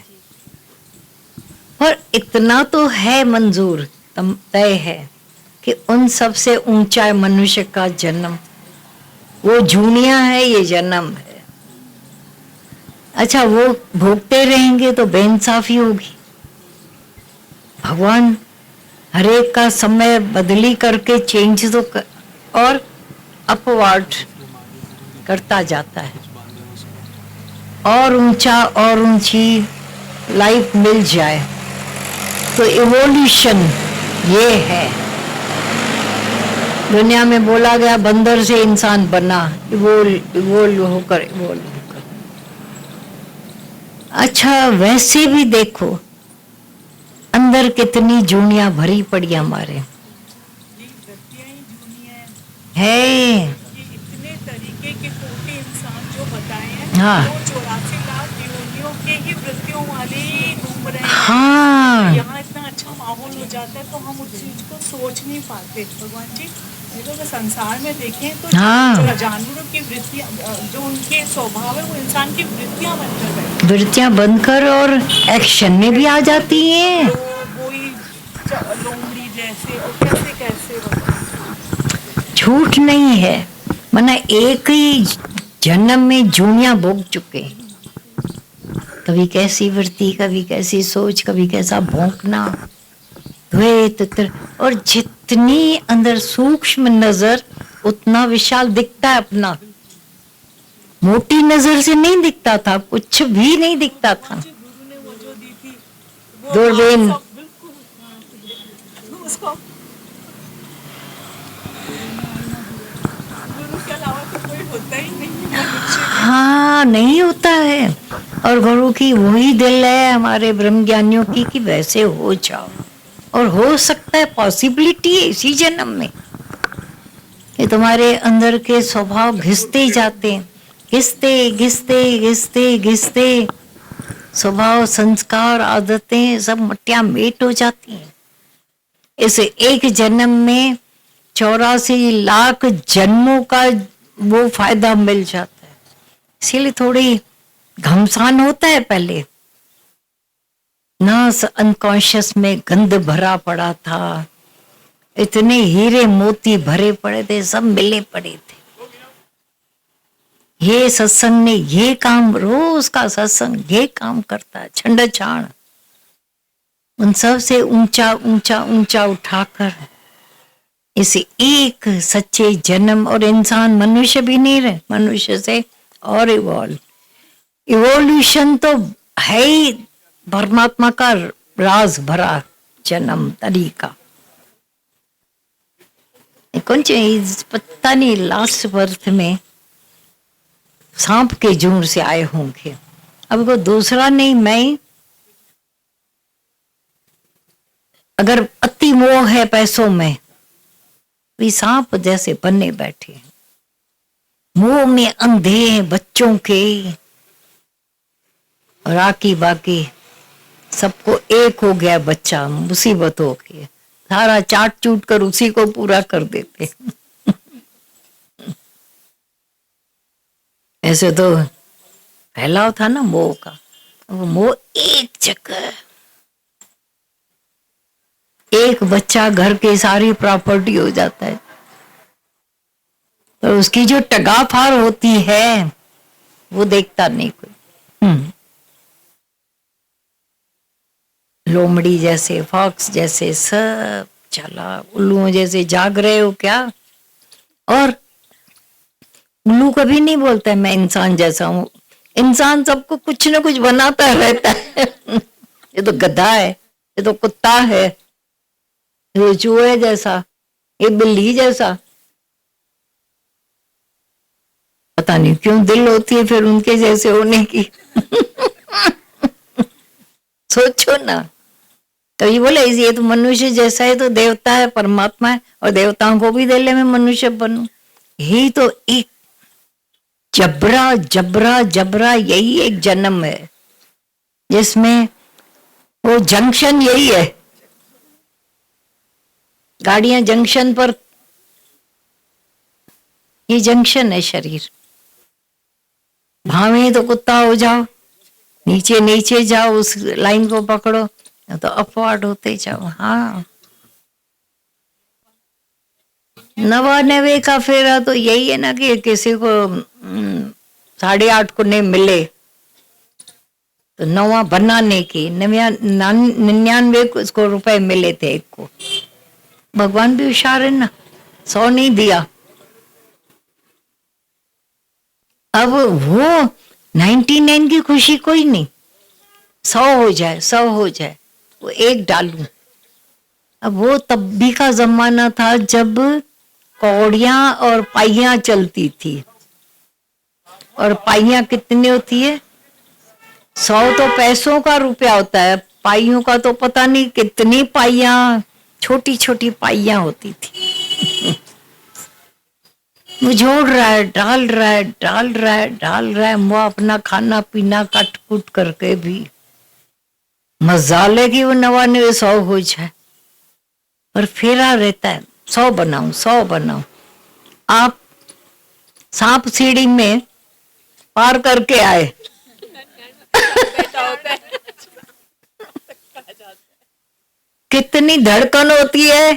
पर इतना तो है मंजूर, तय है कि उन सबसे ऊंचा मनुष्य का जन्म वो जूनिया है, ये जन्म है। अच्छा, वो भोगते रहेंगे तो बेइंसाफी होगी। भगवान हरेक का समय बदली करके चेंज तो और अपवर्ड करता जाता है, और ऊंचा और ऊंची लाइफ मिल जाए, तो इवोल्यूशन ये है। दुनिया में बोला गया बंदर से इंसान बना, इवोल्व होकर। अच्छा, वैसे भी देखो अंदर कितनी जूनियां भरी पड़ी हमारे है। इतने तरीके के कोटि इंसान जो बताए हैं, हाँ। वो 84 लाख योनियों के ही वृत्तियों वाले ही घूम रहे हैं। हाँ, यहाँ इतना अच्छा माहौल हो जाता है तो हम उस चीज को सोच नहीं पाते। भगवान जी, ये तो अगर संसार में देखें तो हाँ। जो जानवरों की वृत्तियां, जो उनके स्वभाव है, वो इंसान की वृत्तियां बनकर बैठे, वृत्तियां बनकर और एक्शन में भी आ जाती हैं। तो वही लोमड़ी जैसे, और कैसे कैसे झूठ नहीं है, मना एक ही जन्म में जूनिया भोग चुके। कभी कैसी वृत्ति, कभी कैसी सोच, कभी कैसा भौंकना, द्वैत, और जितनी अंदर सूक्ष्म नजर, उतना विशाल दिखता है अपना। मोटी नजर से नहीं दिखता था, कुछ भी नहीं दिखता था। गुरु ने वो जो दी थी, वो दूरबीन। सब बिल्कुल उसको गुरु के अलावा तो कोई होता ही नहीं मनुष्य। हाँ, नहीं होता है। और गुरु की वही दिल है हमारे ब्रह्म ज्ञानियों की कि वैसे हो जाओ, और हो सकता है, पॉसिबिलिटी है इसी जन्म में कि तुम्हारे अंदर के स्वभाव घिसते जाते हैं, घिसते घिसते घिसते घिसते स्वभाव, संस्कार, आदतें सब मटिया मेट हो जाती हैं। इस एक जन्म में 84 लाख जन्मों का वो फायदा मिल जाता है। इसीलिए थोड़ी घमसान होता है पहले ना, अनकॉन्शियस में गंद भरा पड़ा था, इतने हीरे मोती भरे पड़े थे, सब मिले पड़े थे। ये सत्संग ने ये काम, रोज का सत्संग ये काम करता है, छंड छाण उन सब से ऊंचा ऊंचा ऊंचा उठाकर इसे एक सच्चे जन्म, और इंसान मनुष्य भी नहीं रहे, मनुष्य से और इवोल्यूशन तो है ही, परमात्मा का राज भरा जन्म तरीका। कुछ पता नहीं लास्ट बर्थ में सांप के झुंड से आए होंगे, अब को दूसरा नहीं, मैं अगर अति मोह है पैसों में, वे सांप जैसे बने बैठे हैं, मुंह में अंधे हैं बच्चों के, और आकी बाकी सबको एक हो गया बच्चा, मुसीबत हो गई, सारा चाट चूट कर उसी को पूरा कर देते। ऐसे तो फैलाव था ना मोह का, वो मोह एक जगह, एक बच्चा घर की सारी प्रॉपर्टी हो जाता है, तो उसकी जो टगाफार होती है वो देखता नहीं कोई। लोमड़ी जैसे, फॉक्स जैसे सब चला, उल्लुओं जैसे जाग रहे हो क्या? और उल्लू कभी नहीं बोलता है मैं इंसान जैसा हूं, इंसान सबको कुछ ना कुछ बनाता रहता है। ये तो गधा है, ये तो कुत्ता है, ये चूहे जैसा, ये बिल्ली जैसा, पता नहीं क्यों दिल होती है फिर उनके जैसे होने की। सोचो ना, कभी बोले ये तो मनुष्य जैसा है, तो देवता है, परमात्मा है, और देवताओं को भी दिले में मनुष्य बनूं, यही तो एक जबरा जबरा जबरा, यही एक जन्म है जिसमें वो जंक्शन यही है, गाड़ियां जंक्शन पर, ये जंक्शन है शरीर, भावे तो कुत्ता हो जाओ, नीचे नीचे जाओ, उस लाइन को पकड़ो, तो अपवार्ड होते जाओ। हाँ, 99 का फेरा तो यही है ना कि किसी को 8.5 को नहीं मिले तो 9 बनाने की, 99 को रुपए मिले थे एक को। भगवान भी होशियार है ना, 100 नहीं दिया। अब वो 99 की खुशी कोई नहीं, 100 हो जाए, 100 हो जाए, वो एक डालू। अब वो तब भी का जमाना था जब कौड़ियां और पाइयां चलती थी, और पाइयां कितनी होती है? 100 तो पैसों का रुपया होता है, पाइयों का तो पता नहीं कितनी पाइयां, छोटी छोटी पाइयां होती थी। वो जोड़ रहा है, डाल रहा है, डाल रहा है, डाल रहा है, वो अपना खाना पीना कट कुट करके भी मजाले की वो 99 100 हो जाए, पर फेरा रहता है 100 बनाऊं, 100 बनाऊं। आप सांप सीढ़ी में पार करके आए, कितनी धड़कन होती है,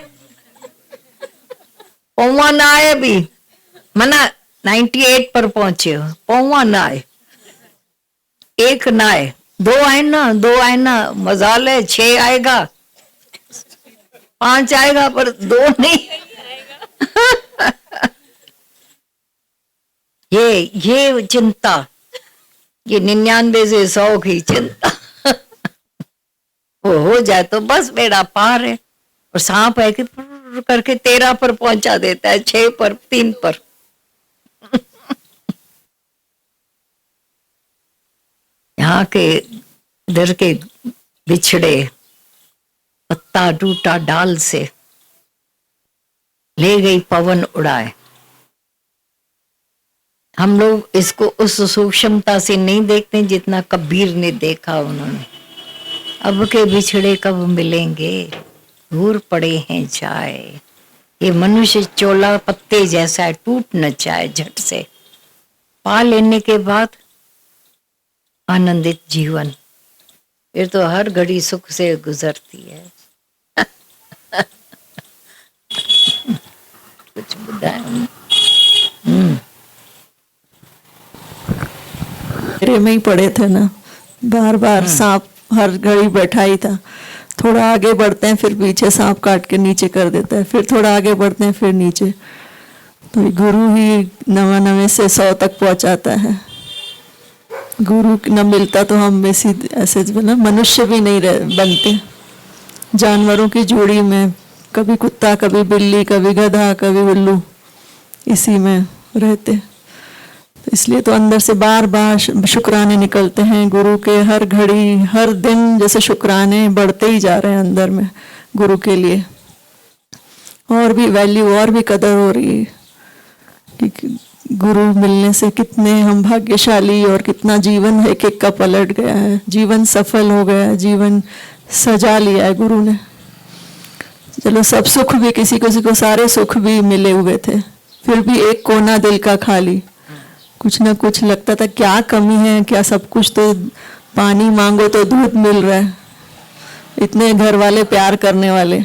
पौवा ना आए भी, मना 98 पर पहुंचे हो, पौवा ना आए, एक ना आए, 2 आए ना, 2 आए ना, मजाल है 6 आएगा, 5 आएगा, पर 2 नहीं। ये चिंता, ये 99 से 100 की चिंता वो हो जाए तो बस बेड़ा पार है। और सांप है कि करके 13 पर पहुंचा देता है, 6 पर, 3 पर। यहाँ के इधर के बिछड़े पत्ता टूटा डाल से, ले गई पवन उड़ाए। हम लोग इसको उस सूक्ष्मता से नहीं देखते जितना कबीर ने देखा उन्होंने। अब के बिछड़े कब मिलेंगे, दूर पड़े हैं जाए, ये मनुष्य चोला पत्ते जैसा है, टूट न जाए झट से। पा लेने के बाद आनंदित जीवन, फिर तो हर घड़ी सुख से गुजरती है। कुछ बुधाए मेरे में ही पड़े थे ना, बार बार सांप हर घड़ी बैठा ही था। थोड़ा आगे बढ़ते हैं फिर पीछे सांप काट के नीचे कर देता है, फिर थोड़ा आगे बढ़ते हैं फिर नीचे। तो गुरु ही 99 से 100 तक पहुंचाता है। गुरु न मिलता तो हम ऐसे मतलब मनुष्य भी नहीं बनते। जानवरों की जोड़ी में कभी कुत्ता, कभी बिल्ली, कभी गधा, कभी उल्लू, इसी में रहते। तो इसलिए तो अंदर से बार बार शुक्राने निकलते हैं गुरु के। हर घड़ी हर दिन जैसे शुक्राने बढ़ते ही जा रहे हैं अंदर में गुरु के लिए। और भी वैल्यू और भी कदर हो रही है कि गुरु मिलने से कितने हम भाग्यशाली, और कितना जीवन एक एक का पलट गया है, जीवन सफल हो गया है, जीवन सजा लिया है गुरु ने। चलो सब सुख भी, किसी को सारे सुख भी मिले हुए थे, फिर भी एक कोना दिल का खाली, कुछ ना कुछ लगता था क्या कमी है, क्या सब कुछ तो पानी मांगो तो दूध मिल रहा है। इतने घर वाले प्यार करने वाले,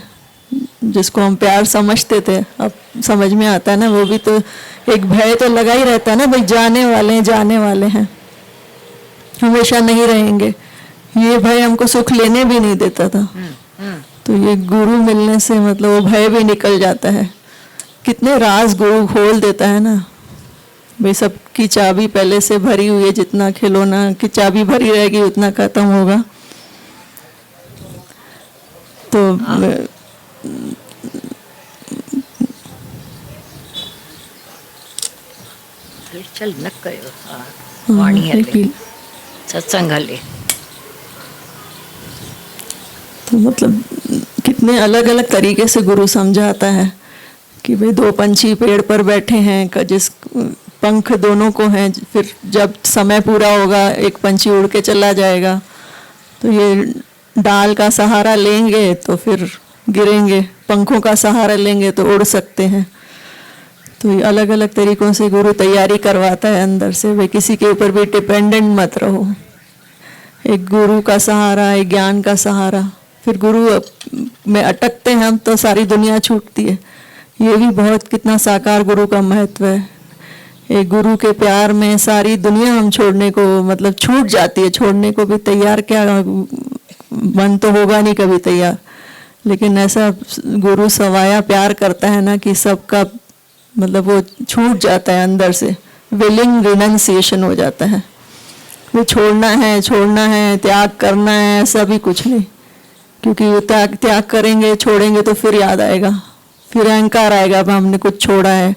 जिसको हम प्यार समझते थे, अब समझ में आता है ना, वो भी तो एक भय तो लगा ही रहता है ना, भाई जाने वाले हैं, हमेशा नहीं रहेंगे। ये भय हमको सुख लेने भी नहीं देता था। तो ये गुरु मिलने से मतलब वो भय भी निकल जाता है। कितने राज गुरु खोल देता है ना भाई। सबकी चाबी पहले से भरी हुई है, जितना खिलौना की चाबी भरी रहेगी उतना खत्म होगा। तो चल न कयो वाणी हले, सत्संग हले। तो मतलब कितने अलग अलग तरीके से गुरु समझाता है कि भाई दो पंछी पेड़ पर बैठे हैं, जिस पंख दोनों को हैं, फिर जब समय पूरा होगा एक पंछी उड़ के चला जाएगा। तो ये डाल का सहारा लेंगे तो फिर गिरेंगे, पंखों का सहारा लेंगे तो उड़ सकते हैं। तो ये अलग अलग तरीकों से गुरु तैयारी करवाता है अंदर से, वे किसी के ऊपर भी डिपेंडेंट मत रहो। एक गुरु का सहारा, एक ज्ञान का सहारा, फिर गुरु में अटकते हैं हम तो सारी दुनिया छूटती है। ये भी बहुत कितना साकार गुरु का महत्व है। एक गुरु के प्यार में सारी दुनिया हम छोड़ने को मतलब छूट जाती है, छोड़ने को भी तैयार, क्या मन तो होगा नहीं कभी तैयार, लेकिन ऐसा गुरु सवाया प्यार करता है ना कि सबका मतलब वो छूट जाता है अंदर से, विलिंग रिनंसिएशन हो जाता है। वो छोड़ना है, त्याग करना है, ऐसा भी कुछ नहीं। क्योंकि वो त्याग करेंगे, छोड़ेंगे तो फिर याद आएगा, फिर अहंकार आएगा, अब हमने कुछ छोड़ा है,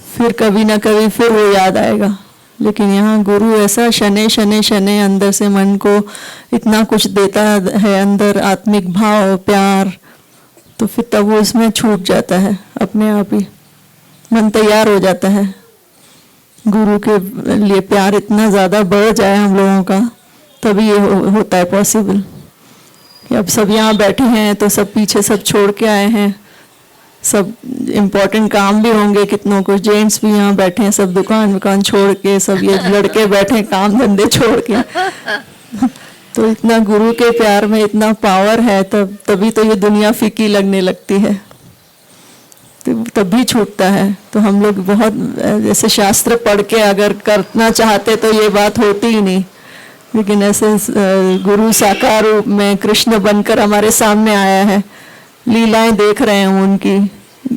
फिर कभी ना कभी फिर वो याद आएगा। लेकिन यहाँ गुरु ऐसा शनै शनै शनै अंदर से मन को इतना कुछ देता है, अंदर आत्मिक भाव, प्यार, तो फिर तब वो इसमें छूट जाता है अपने आप ही, मन तैयार हो जाता है। गुरु के लिए प्यार इतना ज़्यादा बढ़ जाए हम लोगों का, तभी ये होता है पॉसिबल। अब सब यहाँ बैठे हैं तो सब पीछे सब छोड़ के आए हैं, सब इम्पोर्टेंट काम भी होंगे कितनों को, जेंट्स भी यहाँ बैठे हैं सब दुकान छोड़ के, सब ये लड़के बैठे हैं काम धंधे छोड़ के। तो इतना गुरु के प्यार में इतना पावर है, तभी तो ये दुनिया फीकी लगने लगती है, तो तभी छूटता है। तो हम लोग बहुत जैसे शास्त्र पढ़ के अगर करना चाहते तो ये बात होती ही नहीं, लेकिन ऐसे गुरु साकार रूप में कृष्ण बनकर हमारे सामने आया है, लीलाएं देख रहे हैं उनकी,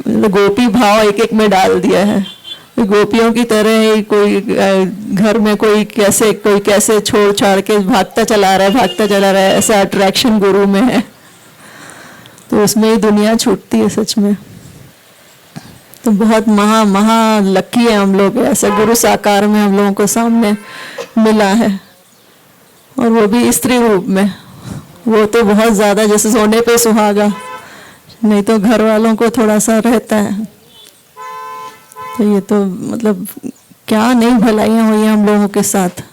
गोपी भाव एक एक में डाल दिया है। गोपियों की तरह ही कोई घर में कोई कैसे छोड़ छाड़ के भागता चला रहा है, ऐसा अट्रैक्शन गुरु में है। तो उसमें ही दुनिया छूटती है सच में। तो बहुत महा लकी है हम लोग, ऐसा गुरु साकार में हम लोगों को सामने मिला है, और वो भी स्त्री रूप में। वो तो बहुत ज्यादा जैसे सोने पे सुहागा, नहीं तो घर वालों को थोड़ा सा रहता है। तो ये तो मतलब क्या नहीं भलाइयाँ हुई हम लोगों के साथ,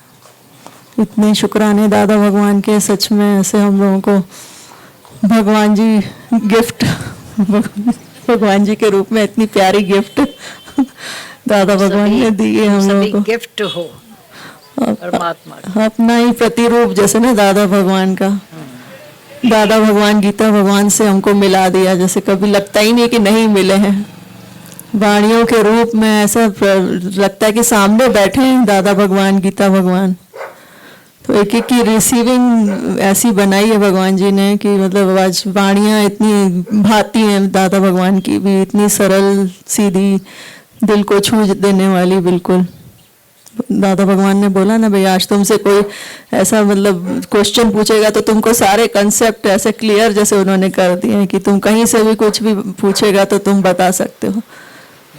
इतने शुक्राने दादा भगवान के। सच में ऐसे हम लोगों को भगवान जी गिफ्ट भगवान जी के रूप में इतनी प्यारी गिफ्ट दादा भगवान ने दी है हम लोगों को। गिफ्ट हो परमात्मा का। अपना ही प्रतिरूप जैसे ना दादा भगवान का। दादा भगवान गीता भगवान से हमको मिला दिया, जैसे कभी लगता ही नहीं कि नहीं मिले हैं। वाणियों के रूप में ऐसा लगता है कि सामने बैठे हैं दादा भगवान गीता भगवान। तो एक एक की रिसीविंग ऐसी बनाई है भगवान जी ने कि मतलब आज वाणियाँ इतनी भाती हैं दादा भगवान की भी, इतनी सरल सीधी, दिल को छू देने वाली बिल्कुल। दादा भगवान ने बोला ना भाई आज तुमसे कोई ऐसा मतलब क्वेश्चन पूछेगा तो तुमको सारे कंसेप्ट ऐसे क्लियर जैसे उन्होंने कर दिए हैं कि तुम कहीं से भी कुछ भी पूछेगा तो तुम बता सकते हो।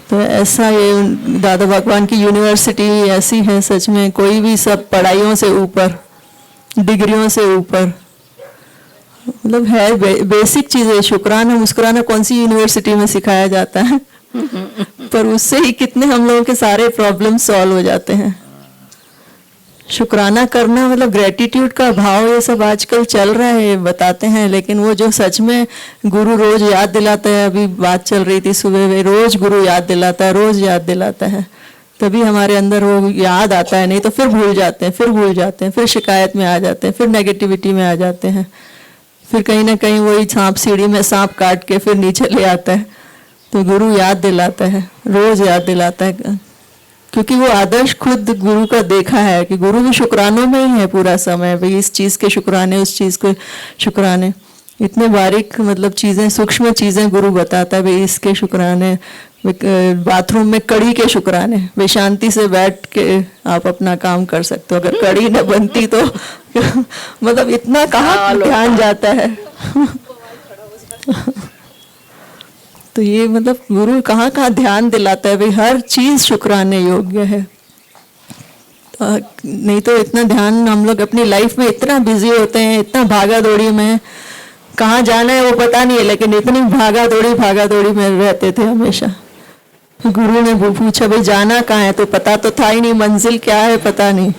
तो ऐसा ये दादा भगवान की यूनिवर्सिटी ऐसी है सच में, कोई भी सब पढ़ाइयों से ऊपर, डिग्रियों से ऊपर मतलब है। बेसिक चीज़ें शुक्राना मुस्कुराना कौन सी यूनिवर्सिटी में सिखाया जाता है पर उससे ही कितने हम लोगों के सारे प्रॉब्लम सॉल्व हो जाते हैं। शुक्राना करना मतलब ग्रेटिट्यूड का भाव, ये सब आजकल चल रहा है बताते हैं, लेकिन वो जो सच में गुरु रोज याद दिलाता है, अभी बात चल रही थी सुबह में, रोज गुरु याद दिलाता है, रोज याद दिलाता है, तभी हमारे अंदर वो याद आता है। नहीं तो फिर भूल जाते हैं, फिर भूल जाते हैं, फिर शिकायत में आ जाते हैं, फिर नेगेटिविटी में आ जाते हैं, फिर कहीं ना कहीं वही सांप सीढ़ी में सांप काट के फिर नीचे ले आता है। तो गुरु याद दिलाता है, रोज याद दिलाता है, क्योंकि वो आदर्श खुद गुरु का देखा है कि गुरु भी शुक्रानों में ही है पूरा समय। भाई इस चीज़ के शुक्राने, उस चीज़ के शुक्राने, इतने बारीक मतलब चीज़ें, सूक्ष्म चीज़ें गुरु बताता है। भाई इसके शुक्राने, बाथरूम में कड़ी के शुक्राने, भाई शांति से बैठ के आप अपना काम कर सकते हो। अगर कड़ी न बनती तो मतलब इतना कहाँ ध्यान जाता है तो ये मतलब गुरु कहाँ कहाँ ध्यान दिलाता है, भाई हर चीज शुक्राने योग्य है। तो नहीं तो इतना ध्यान, हम लोग अपनी लाइफ में इतना बिजी होते हैं, इतना भागा दौड़ी में, कहाँ जाना है वो पता नहीं है, लेकिन इतनी भागा दौड़ी में रहते थे हमेशा। गुरु ने पूछा भाई जाना कहाँ है, तो पता तो था ही नहीं, मंजिल क्या है पता नहीं,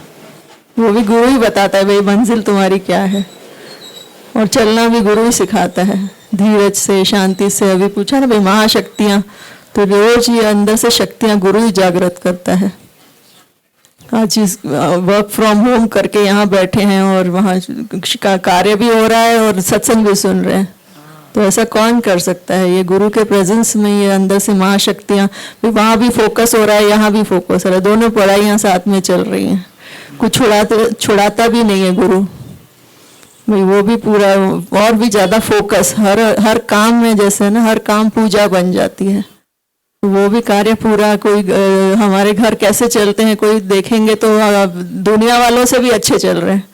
वो भी गुरु ही बताता है भाई मंजिल तुम्हारी क्या है। और चलना भी गुरु ही सिखाता है, धीरज से, शांति से। अभी पूछा ना भाई महाशक्तियां, तो रोज ये अंदर से शक्तियां गुरु ही जागृत करता है। आज इस वर्क फ्रॉम होम करके यहाँ बैठे हैं और वहाँ कार्य भी हो रहा है और सत्संग भी सुन रहे हैं, तो ऐसा कौन कर सकता है? ये गुरु के प्रेजेंस में ये अंदर से महाशक्तियां, वहाँ भी फोकस हो रहा है, यहाँ भी फोकस हो रहा है, दोनों पढ़ाइयाँ साथ में चल रही हैं। कुछ छुड़ाता भी नहीं है गुरु भाई, वो भी पूरा और भी ज्यादा फोकस हर काम में, जैसे ना हर काम पूजा बन जाती है, वो भी कार्य पूरा। कोई हमारे घर कैसे चलते हैं कोई देखेंगे तो दुनिया वालों से भी अच्छे चल रहे हैं,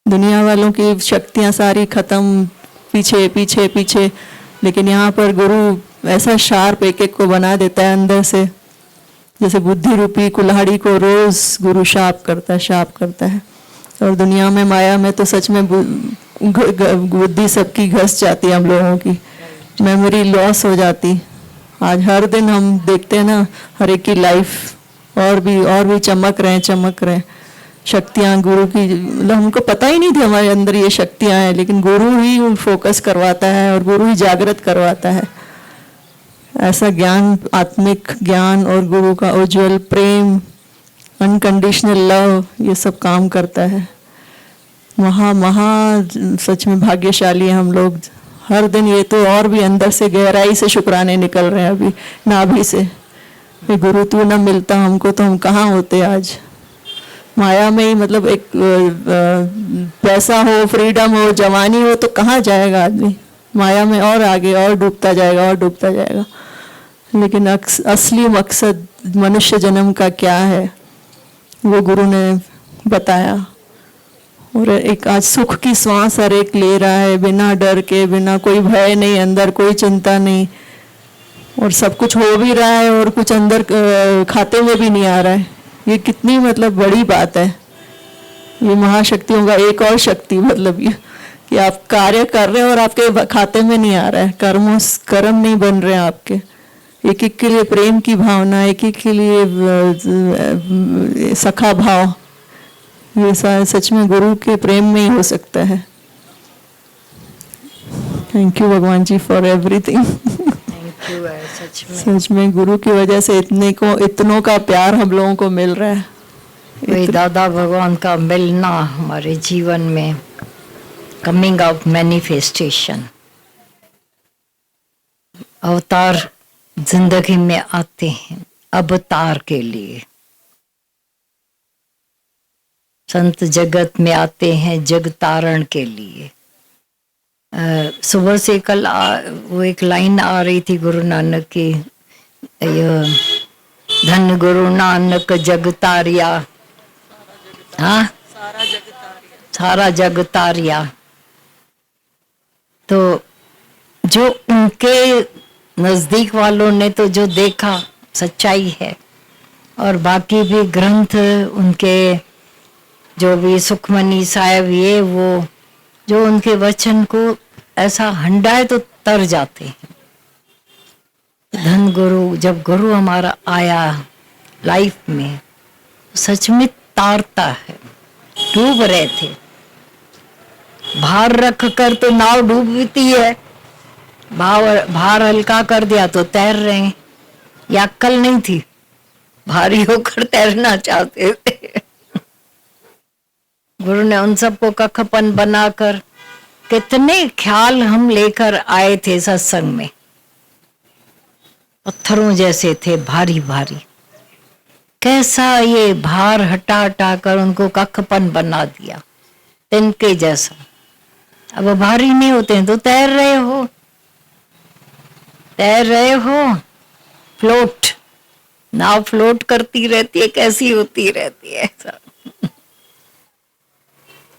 दुनिया वालों की शक्तियां सारी खत्म, पीछे पीछे पीछे। लेकिन यहाँ पर गुरु ऐसा शार्प एक एक को बना देता है अंदर से, जैसे बुद्धि रूपी कुल्हाड़ी को रोज गुरु शार्प करता है। और दुनिया में, माया में तो सच में बुद्धि सबकी घस जाती है, हम लोगों की मेमोरी लॉस हो जाती। आज हर दिन हम देखते हैं ना हर एक की लाइफ और भी चमक रहे शक्तियाँ गुरु की, मतलब हमको पता ही नहीं थी हमारे अंदर ये शक्तियाँ हैं, लेकिन गुरु ही फोकस करवाता है और गुरु ही जागृत करवाता है। ऐसा ज्ञान, आत्मिक ज्ञान और गुरु का उज्जवल प्रेम, अनकंडीशनल लव, ये सब काम करता है। महा सच में भाग्यशाली है हम लोग। हर दिन ये तो और भी अंदर से गहराई से शुक्राने निकल रहे हैं अभी नाभि से। गुरु तू न मिलता हमको तो हम कहाँ होते आज। माया में ही मतलब एक पैसा हो, फ्रीडम हो, जवानी हो तो कहाँ जाएगा आदमी, माया में और आगे और डूबता जाएगा। लेकिन असली मकसद मनुष्य जन्म का क्या है वो गुरु ने बताया। और एक आज सुख की सांस हर एक ले रहा है, बिना डर के, बिना कोई भय नहीं, अंदर कोई चिंता नहीं, और सब कुछ हो भी रहा है और कुछ अंदर खाते में भी नहीं आ रहा है। ये कितनी मतलब बड़ी बात है। ये महाशक्तियों का एक और शक्ति, मतलब ये कि आप कार्य कर रहे हैं और आपके खाते में नहीं आ रहा है, कर्म नहीं बन रहे हैं आपके। एक एक के लिए प्रेम की भावना, एक एक के लिए सखा भाव, ये सारा सच में गुरु के प्रेम में ही हो सकता है। थैंक यू भगवान जी फॉर एवरीथिंग। भाग्य है सच में। सच में गुरु की वजह से इतनों का प्यार हम लोगों को मिल रहा है। वही दादा भगवान का मिलना हमारे जीवन में, कमिंग ऑफ मैनिफेस्टेशन, अवतार जिंदगी में आते हैं अवतार के लिए। संत जगत में आते हैं जगतारण के लिए। सुबह से कल वो एक लाइन आ रही थी गुरु नानक की, धन गुरु नानक जगतारिया, हाँ सारा जग तारिया। तो जो उनके नजदीक वालों ने तो जो देखा सच्चाई है, और बाकी भी ग्रंथ उनके जो भी सुखमनी साहेब ये वो जो उनके वचन को ऐसा हंडाए तो तर जाते हैं। धन गुरु, जब गुरु हमारा आया लाइफ में सच में तारता है। डूब रहे थे, भार रख कर तो नाव डूबती है, भार हल्का कर दिया तो तैर रहे हैं। या अक्ल नहीं थी, भारी होकर तैरना चाहते थे। गुरु ने उन सबको कखपन बनाकर, कितने ख्याल हम लेकर आए थे सत्संग में, पत्थरों जैसे थे भारी भारी। कैसा ये भार हटा हटा कर उनको कखपन बना दिया, तिनके जैसा। अब भारी नहीं होते हैं तो तैर रहे हो, तैर रहे हो, फ्लोट, नाव फ्लोट करती रहती है, कैसी होती रहती है ऐसा।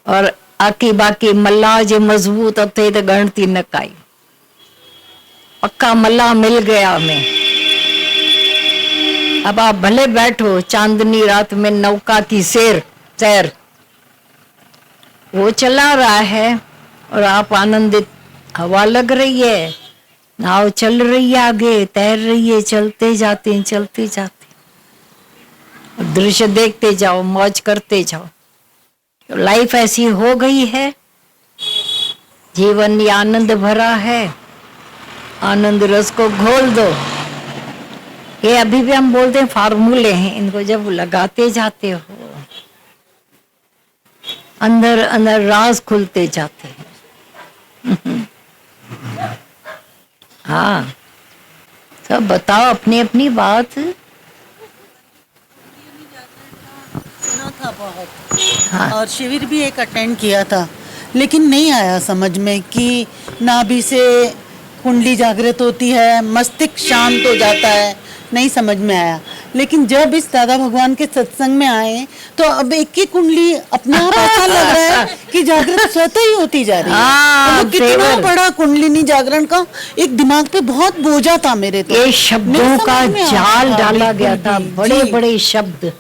और आकी बाकी मल्लाह जे मजबूत थे तो गणती न काई। पक्का मल्लाह मिल गया हमें। अब आप भले बैठो चांदनी रात में नौका की सैर वो चला रहा है और आप आनंदित, हवा लग रही है, नाव चल रही है, आगे तैर रही है, चलते जाते हैं, चलते जाते हैं, दृश्य देखते जाओ, मौज करते जाओ। तो लाइफ ऐसी हो गई है, जीवन ये आनंद भरा है, आनंद रस को घोल दो। ये अभी भी हम बोलते हैं फार्मूले हैं, इनको जब लगाते जाते हो अंदर अंदर राज खुलते जाते हैं। हाँ, सब बताओ अपनी अपनी बात। सुना था बहुत, हाँ। और शिविर भी एक अटेंड किया था, लेकिन नहीं आया समझ में कि नाभि से कुंडली जागृत होती है, मस्तिष्क शांत हो जाता है, नहीं समझ में आया। लेकिन जब इस दादा भगवान के सत्संग में आए तो अब एक ही कुंडली अपने आप ऐसा लग रहा है कि जागृत स्वतः ही होती जा रही है। तो कितना बड़ा कुंडलिनी जागरण का एक दिमाग पे बहुत बोझा था मेरे। तो ये शब्दों का जाल डाला गया था, बड़े बड़े शब्द।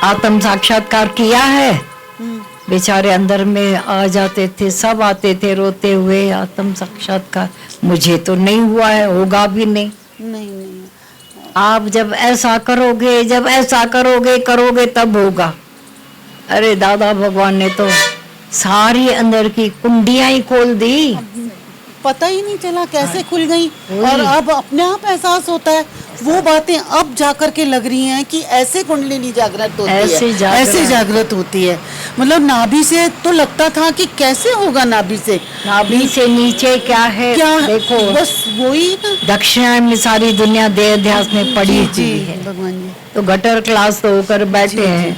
आत्म साक्षात्कार किया है, बेचारे अंदर में आ जाते थे, सब आते थे रोते हुए, आत्म साक्षात्कार मुझे तो नहीं हुआ है, होगा भी नहीं। आप जब ऐसा करोगे, जब ऐसा करोगे तब होगा। अरे दादा भगवान ने तो सारी अंदर की कुंडियां ही खोल दी, पता ही नहीं चला कैसे खुल गई। और अब अपने आप एहसास होता है, वो बातें अब जाकर के लग रही हैं कि ऐसे कुंडलिनी जागृत होती है, ऐसे जागृत होती है। मतलब नाभि से तो लगता था कि कैसे होगा, नाभि से नीचे क्या है, क्या देखो बस वही ना। दक्षिणा में सारी दुनिया देह अध्यास में पड़ी हुई है। भगवान जी तो गटर क्लास तो होकर बैठे हैं,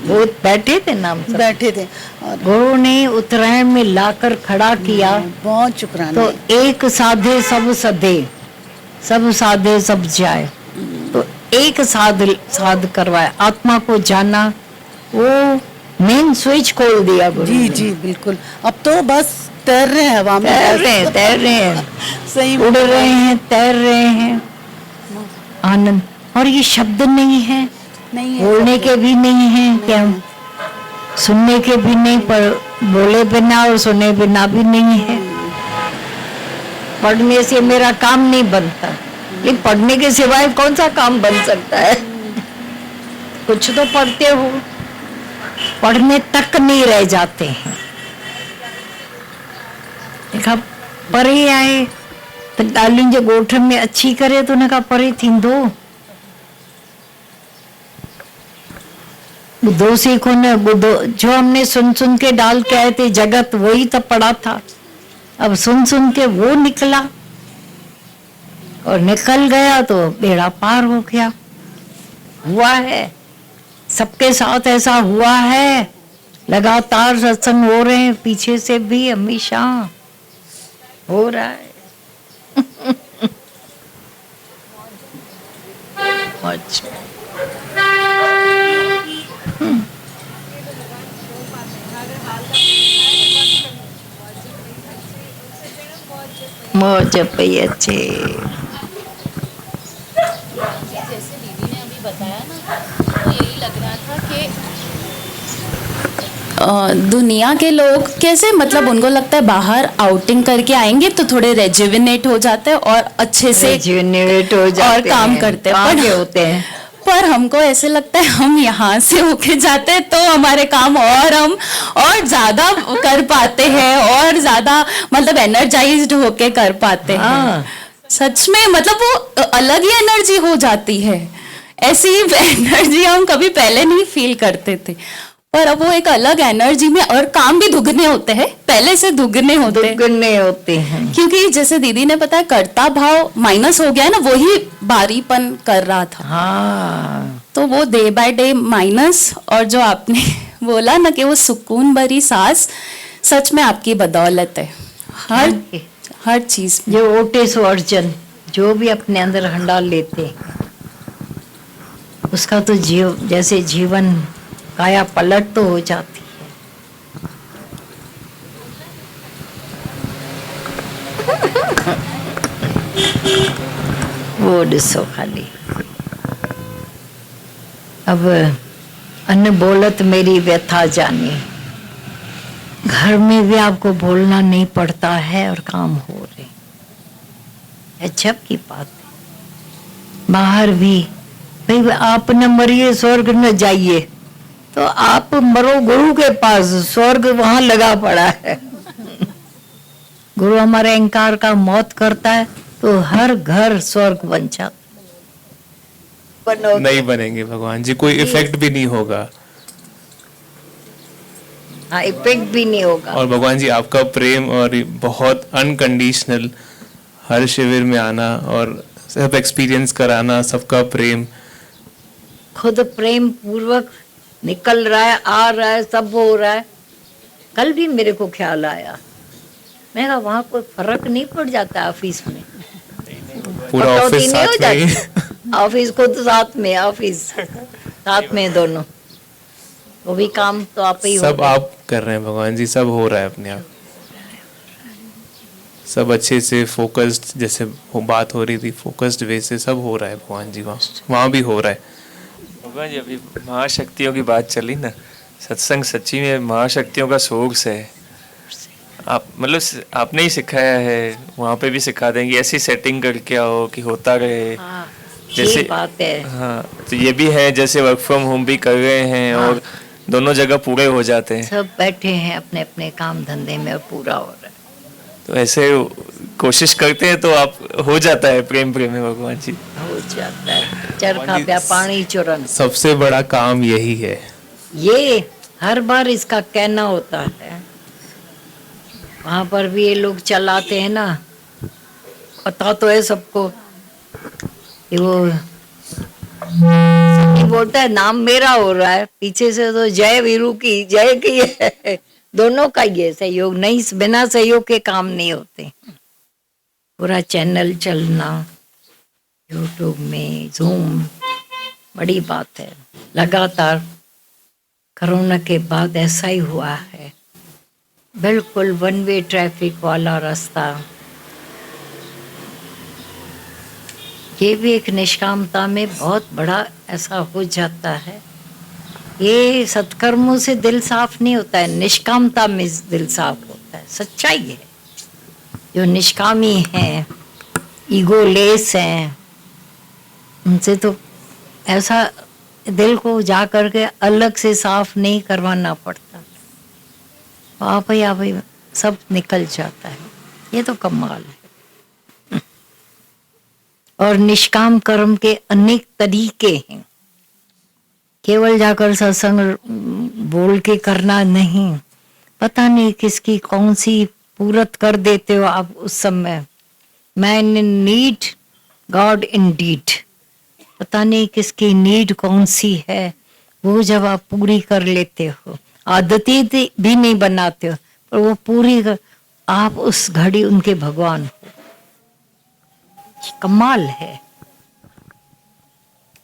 वो बैठे थे नाम सब। बैठे थे, और गुरु ने उत्तरायण में लाकर खड़ा किया। बहुत शुक्राना। तो एक साधे सब सधे, सब साधे सब जाए। तो एक साध करवाया, आत्मा को जाना, वो मेन स्विच खोल दिया गुरु ने। जी बिल्कुल। अब तो बस तैर रहे हैं हवा में, तैर रहे हैं सही उड़ रहे हैं, तैर रहे हैं, आनंद। और ये शब्द नहीं है, बोलने के भी नहीं है, क्या सुनने के भी नहीं, पर बोले बिना और सुने बिना भी नहीं है। पढ़ने से मेरा काम नहीं बनता, लेकिन पढ़ने के सिवाय कौन सा काम बन सकता है? कुछ तो पढ़ते हो, पढ़ने तक नहीं रह जाते हैं। देखा, पढ़े आए त ॻाल्हियुनि जे ॻोठ में अची करे त हुन खां परे थींदो। ॿुधोसीं कोन, ॿुधो जो हमने सुन सुन के डाल के आए थे जगत वही तो पड़ा था, अब सुन सुन के वो निकला और निकल गया तो बेड़ा पार हो गया। हुआ है, सबके साथ ऐसा हुआ है। लगातार सत्संग हो रहे हैं, पीछे से भी हमेशा हो रहा है। अच्छा मौज पई अच्छे। जैसे दीदी ने अभी बताया ना, तो यही लग रहा था कि दुनिया के लोग कैसे, मतलब उनको लगता है बाहर आउटिंग करके आएंगे तो थोड़े रेजुविनेट हो जाते हैं और अच्छे से रेजुविनेट हो जाते और काम हैं, करते हैं, आगे होते हैं। पर हमको ऐसे लगता है हम यहाँ से होके जाते हैं तो हमारे काम और हम और ज्यादा कर पाते हैं और ज्यादा मतलब एनर्जाइज्ड होके कर पाते हैं। हाँ। सच में मतलब वो अलग ही एनर्जी हो जाती है। ऐसी एनर्जी हम कभी पहले नहीं फील करते थे, पर अब वो एक अलग एनर्जी में, और काम भी दुगने होते हैं, पहले से दुगने होते हैं। क्योंकि जैसे दीदी ने बताया कर्ता भाव माइनस हो गया है ना, वही भारीपन कर रहा था। हाँ। तो वो डे बाय डे माइनस, और जो आपने बोला ना कि वो सुकून भरी सांस, सच में आपकी बदौलत है हर चीज। जो ओटेस अर्जन जो भी अपने अंदर हंडा लेते हैं, उसका तो जैसे जीवन काया पलट तो हो जाती है। वो डिसो खाली। अब अन्न बोलत मेरी व्यथा जानी, घर में भी आपको बोलना नहीं पड़ता है और काम हो रहे। अजब की बात है। बाहर भी भाई आप न मरिए स्वर्ग न जाइए, तो आप मरो गुरु के पास, स्वर्ग वहां लगा पड़ा है। गुरु हमारे अहंकार का मौत करता है तो हर घर स्वर्ग बन जाता। नहीं बनेंगे भगवान जी, कोई इफेक्ट भी नहीं होगा। हाँ, इफेक्ट भी नहीं होगा। और भगवान जी आपका प्रेम और बहुत अनकंडीशनल, हर शिविर में आना और सब एक्सपीरियंस कराना, सबका प्रेम, खुद प्रेम पूर्वक निकल रहा है, आ रहा है, सब हो रहा है। कल भी मेरे को ख्याल आया, मैं कहा वहाँ कोई फर्क नहीं पड़ जाता ऑफिस में, पूरा ऑफिस साथ में ही। ऑफिस खुद साथ में, ऑफिस साथ में दोनों, वो भी काम तो आप ही सब आप कर रहे हैं भगवान जी, सब हो रहा है अपने आप, सब अच्छे से फोकस्ड, जैसे वो बात हो रही थी फोकस्ड वे से सब हो रहा है भगवान जी, वहाँ भी हो रहा है। भगवान जी अभी महाशक्तियों की बात चली ना, सत्संग सच्ची में महाशक्तियों का सोर्स है। आप मतलब आपने ही सिखाया है, वहाँ पे भी सिखा देंगे, ऐसी सेटिंग करके आओ कि होता रहे। हाँ, जैसे बात है। हाँ, तो ये भी है, जैसे वर्क फ्रॉम होम भी कर रहे हैं। हाँ। और दोनों जगह पूरे हो जाते हैं, सब बैठे हैं अपने अपने काम धंधे में और पूरा हो रहा है। तो ऐसे कोशिश करते हैं तो आप हो जाता है प्रेम में भगवान जी, हो जाता है। चरखा पे पानी चुरन, सबसे बड़ा काम यही है। ये हर बार इसका कहना होता है। वहां पर भी ये लोग चलाते हैं ना, पता तो है सबको, वो बोलता है नाम मेरा हो रहा है, पीछे से तो जय वीरू की जय की है। दोनों का ये सहयोग, नहीं बिना सहयोग के काम नहीं होते। पूरा चैनल चलना यूट्यूब में, जूम, बड़ी बात है। लगातार कोरोना के बाद ऐसा ही हुआ है, बिल्कुल वन वे ट्रैफिक वाला रास्ता। ये भी एक निष्कामता में बहुत बड़ा ऐसा हो जाता है। ये सत्कर्मों से दिल साफ नहीं होता है, निष्कामता में दिल साफ होता है। सच्चाई है। जो निष्कामी हैं, ईगो लेस हैं, उनसे तो ऐसा दिल को जा करके अलग से साफ नहीं करवाना पड़ता, आप ही सब निकल जाता है। ये तो कमाल है। और निष्काम कर्म के अनेक तरीके हैं। केवल जाकर सत्संग बोल के करना नहीं, पता नहीं किसकी कौन सी पूरत कर देते हो आप उस समय। Man in need, god in deed. पता नहीं किसकी नीड कौन सी है, वो जब आप पूरी कर लेते हो, आदतें भी नहीं बनाते हो, पर वो पूरी आप उस घड़ी उनके भगवान हो। कमाल है।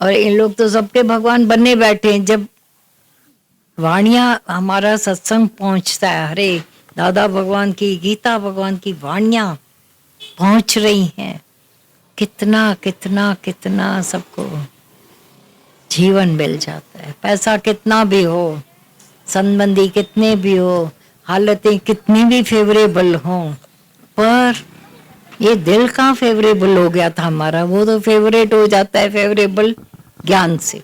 और इन लोग तो सबके भगवान बनने बैठे हैं। जब वाणियां, हमारा सत्संग पहुंचता है, हरे दादा भगवान की, गीता भगवान की वाणियां पहुंच रही हैं, कितना कितना कितना सबको जीवन मिल जाता है। पैसा कितना भी हो, संबंधी कितने भी हो, हालतें कितनी भी फेवरेबल हों, पर ये दिल कहाँ फेवरेबल हो गया था हमारा। वो तो फेवरेट हो जाता है फेवरेबल ज्ञान से।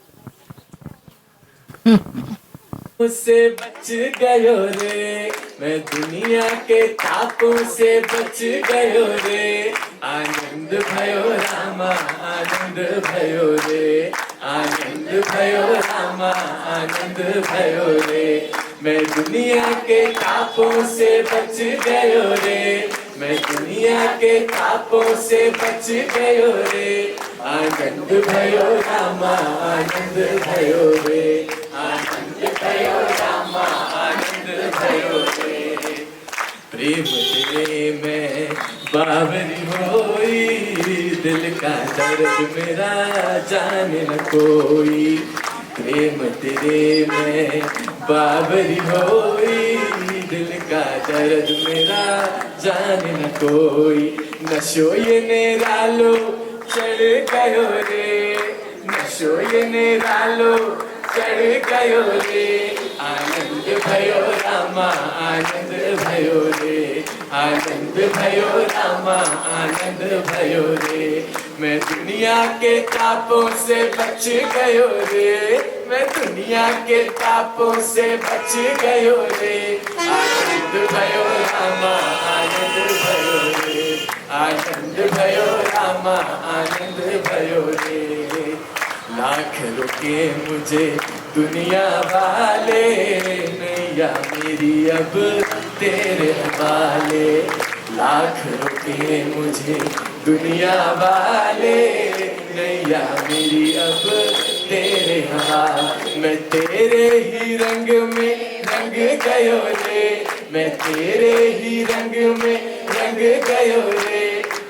से बच गयो रे, मैं दुनिया के तापों से बच गयो रे। आनंद भयो रामा, आनंद भयो रे, आनंद भयो रामा, आनंद भयो रे। मैं दुनिया के तापों से बच गयो रे, मैं दुनिया के तापों से बच गयो रे। आनंद भयो रामा, आनंद भयो रे, आनंद भयो रामा, आनंद भयो रे। प्रेम तेरे में बावरी होई, दिल का दर्द मेरा जाने न कोई। प्रेम तेरे में बावरी होई, दिल का दर्द मेरा जाने न कोई। नशो ये निरालो चढ़ गयो रे, नशो ये निरालो चढ़ गयो रे। आनंद भयो रामा, आनंद भयो रे, आनंद भयो रामा, आनंद भयो रे। मैं दुनिया के तापों से बच गयो रे, मैं दुनिया के तापों से बच गयो रे। आनंद भयो रामा, आनंद भयो रे, आनंद भयो रामा, आनंद भयो रे। लाख रोके मुझे दुनिया वाले, नैया मेरी अब तेरे हवाले। लाख रोके मुझे दुनिया वाले, नैया मेरी अब तेरे हवाले। मैं तेरे ही रंग में रंग गयो रे, मैं तेरे ही रंग में रंग गयो रे।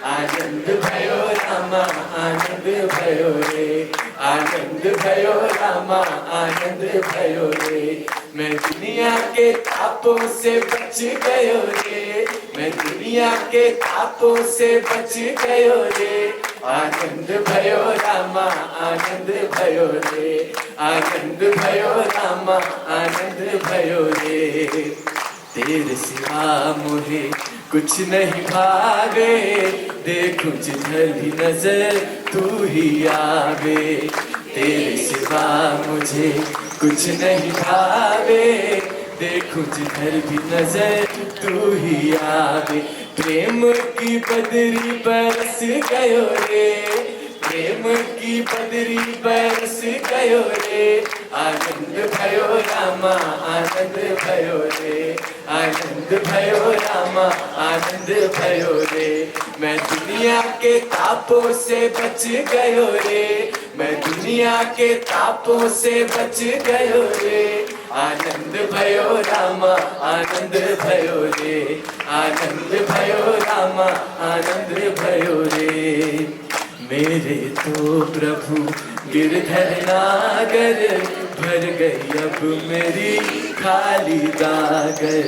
आनंद भयो रामा, आनंद भयो रे, आनंद भयो रामा, आनंद भयो रे। मैं दुनिया के तापों से बच गयो रे, मैं दुनिया के तापों से बच गयो रे। आनंद भयो रामा, आनंद भयो रे, आनंद भयो रामा, आनंद भयो रे। तेरे सिवा मुझे कुछ नहीं भावे, देखूं जिधर भी नजर तू ही आवे। तेरे सिवा मुझे कुछ नहीं भावे, देखूं जिधर भी नजर तू ही आवे। प्रेम की बदरी बरस गयो रे, प्रेम की बदरी बरस गयो रे। आनंद भयो रामा, आनंद भयो रे, आनंद भयो रामा, आनंद भयो रे। मैं दुनिया के तापों से बच गयो रे, मैं दुनिया के तापों से बच गयो रे। आनंद भयो रामा, आनंद भयो रे, आनंद भयो रामा, आनंद भयो रे। मेरे तो प्रभु गिरधर नागर, भर गई अब मेरी खाली गागर।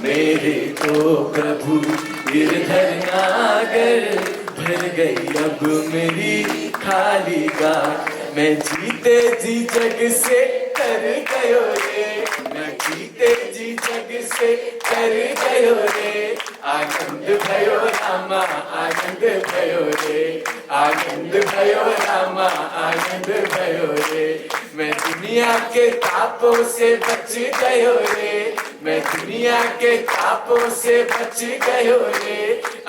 मेरे तो प्रभु गिरधर नागर, भर गई अब मेरी खाली गागर। मैं जीते जी जग से कर गयो रे, मैं जीते जी जग से कर गयो रे। आनंद भयो रामा, आनंद भयो रे, आनंद भयो रामा, आनंद भयो रे। मैं दुनिया के तापों से बच गयो रे, मैं दुनिया के तापों से बच गयो रे,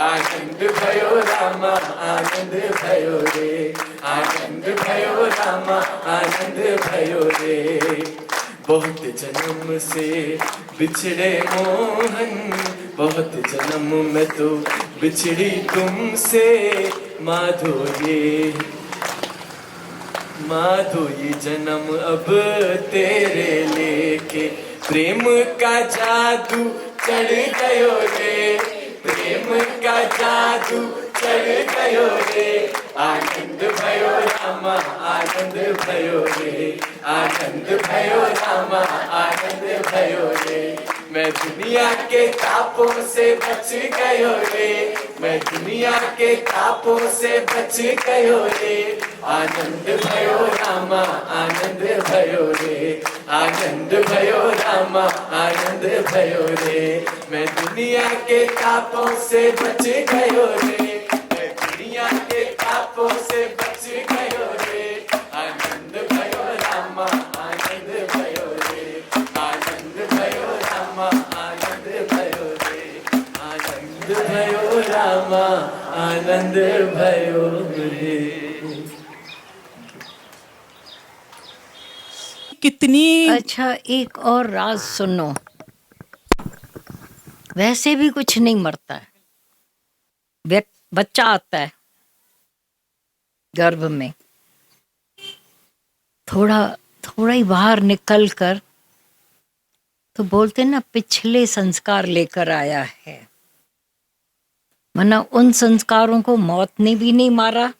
आनंद भयो रामा आनंद भयो रे, आनंद भयो रामा आनंद भयो रे। बहुत जन्म से बिछड़े मोहन, बहुत जन्म में तो बिछड़ी तुमसे, माधो ये जन्म अब तेरे लेके, प्रेम का जादू चढ़ गयो रे, प्रेम का जादू चढ़ गयो रे, आनंद भयो रामा आनंद भयो रे, आनंद भयो रामा आनंद भयो रे। मैं दुनिया के तापों से बच गयो रे, मैं दुनिया के तापों से बच गयो रे, आनंद भयो रामा आनंद भयो रे, आनंद भयो रामा आनंद भयो रे। मैं दुनिया के तापों से बच गयो रे, मैं दुनिया के तापों से बच गयो रे, आनंद भयो रामा आनंद भयो रे, आनंद भयो रामा आनंद भयो रे, आनंद भयो रामा आनंद भयो रे। कितनी अच्छा, एक और राज सुनो। वैसे भी कुछ नहीं मरता है, बच्चा आता है गर्भ में, थोड़ा ही बाहर निकल कर तो बोलते ना पिछले संस्कार लेकर आया है, वरना उन संस्कारों को मौत ने भी नहीं मारा।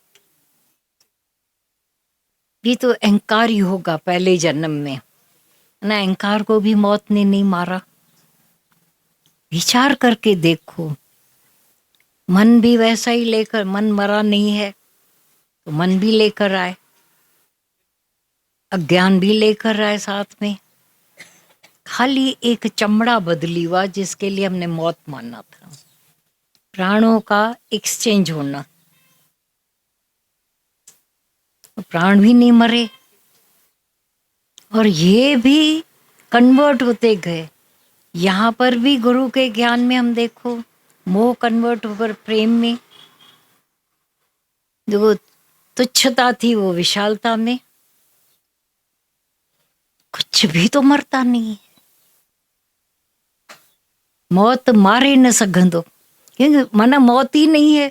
ये तो अहंकार ही होगा पहले जन्म में ना, अहंकार को भी मौत ने नहीं मारा। विचार करके देखो, मन भी वैसा ही लेकर, मन मरा नहीं है तो मन भी लेकर आए, अज्ञान भी लेकर आए साथ में, खाली एक चमड़ा बदली हुआ जिसके लिए हमने मौत माना था। प्राणों का एक्सचेंज होना, प्राण भी नहीं मरे और ये भी कन्वर्ट होते गए। यहाँ पर भी गुरु के ज्ञान में हम देखो, मोह कन्वर्ट होकर प्रेम में, जो तुच्छता थी वो विशालता में। कुछ भी तो मरता नहीं है, मौत मारे न सघंदो, क्योंकि माना मौत ही नहीं है,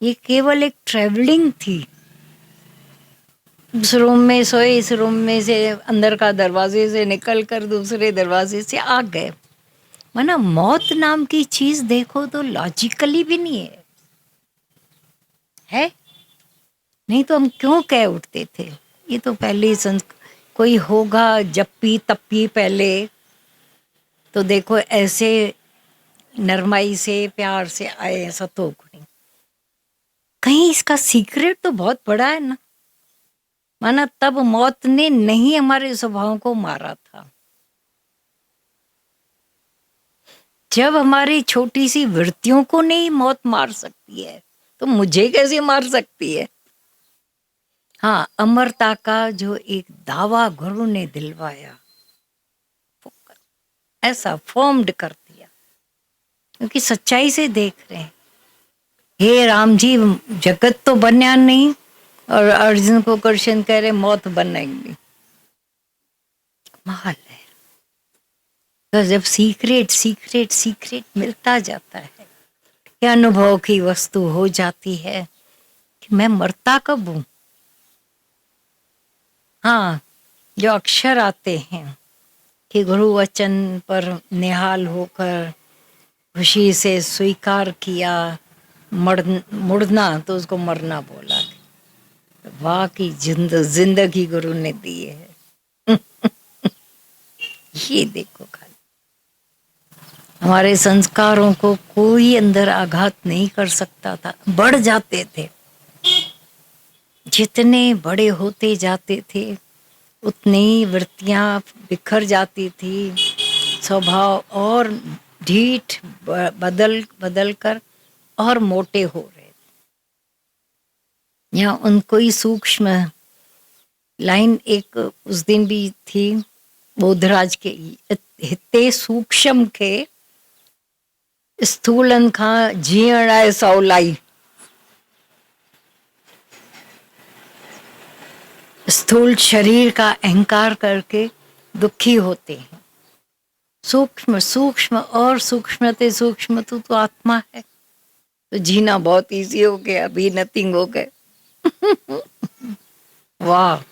ये केवल एक ट्रेवलिंग थी। इस रूम में सोए, इस रूम में से अंदर का दरवाजे से निकल कर दूसरे दरवाजे से आ गए। माना मौत नाम की चीज देखो तो लॉजिकली भी नहीं है नहीं तो हम क्यों कह उठते थे। ये तो पहले कोई होगा जप्पी तप्पी पहले तो देखो ऐसे नरमाई से प्यार से आए, ऐसा तो नहीं। कहीं इसका सीक्रेट तो बहुत बड़ा है ना। माना तब मौत ने नहीं हमारे स्वभाव को मारा था। जब हमारी छोटी सी वृत्तियों को नहीं मौत मार सकती है तो मुझे कैसे मार सकती है। हाँ, अमरता का जो एक दावा गुरु ने दिलवाया, ऐसा फॉर्म्ड कर दिया, क्योंकि सच्चाई से देख रहे हैं। हे राम जी, जगत तो बनया नहीं, और अर्जुन को कृष्ण कह रहे मौत बनाएंगे। कमाल है। तो जब सीक्रेट सीक्रेट सीक्रेट मिलता जाता है, ये अनुभव की वस्तु हो जाती है कि मैं मरता कब हूं। हाँ, जो अक्षर आते हैं कि गुरु वचन पर निहाल होकर खुशी से स्वीकार किया, मुड़ना तो उसको मरना बोला। वाह की जिंदगी गुरु ने दी है। ये देखो, खाली हमारे संस्कारों को कोई अंदर आघात नहीं कर सकता था, बढ़ जाते थे। जितने बड़े होते जाते थे उतनी वृत्तियां बिखर जाती थी, स्वभाव और ढीठ बदल कर और मोटे हो रहे। यहाँ उनको ही सूक्ष्म लाइन एक उस दिन भी थी बोधराज के, हिते सूक्ष्म खे स्थूलन खां जीअण आहे सवलाई। स्थूल शरीर का अहंकार करके दुखी होते हैं। सूक्ष्म सूक्ष्म और सूक्ष्म ते सूक्ष्म तो आत्मा है, तो जीना बहुत इजी हो गया, अभी नथिंग हो गए। वाह।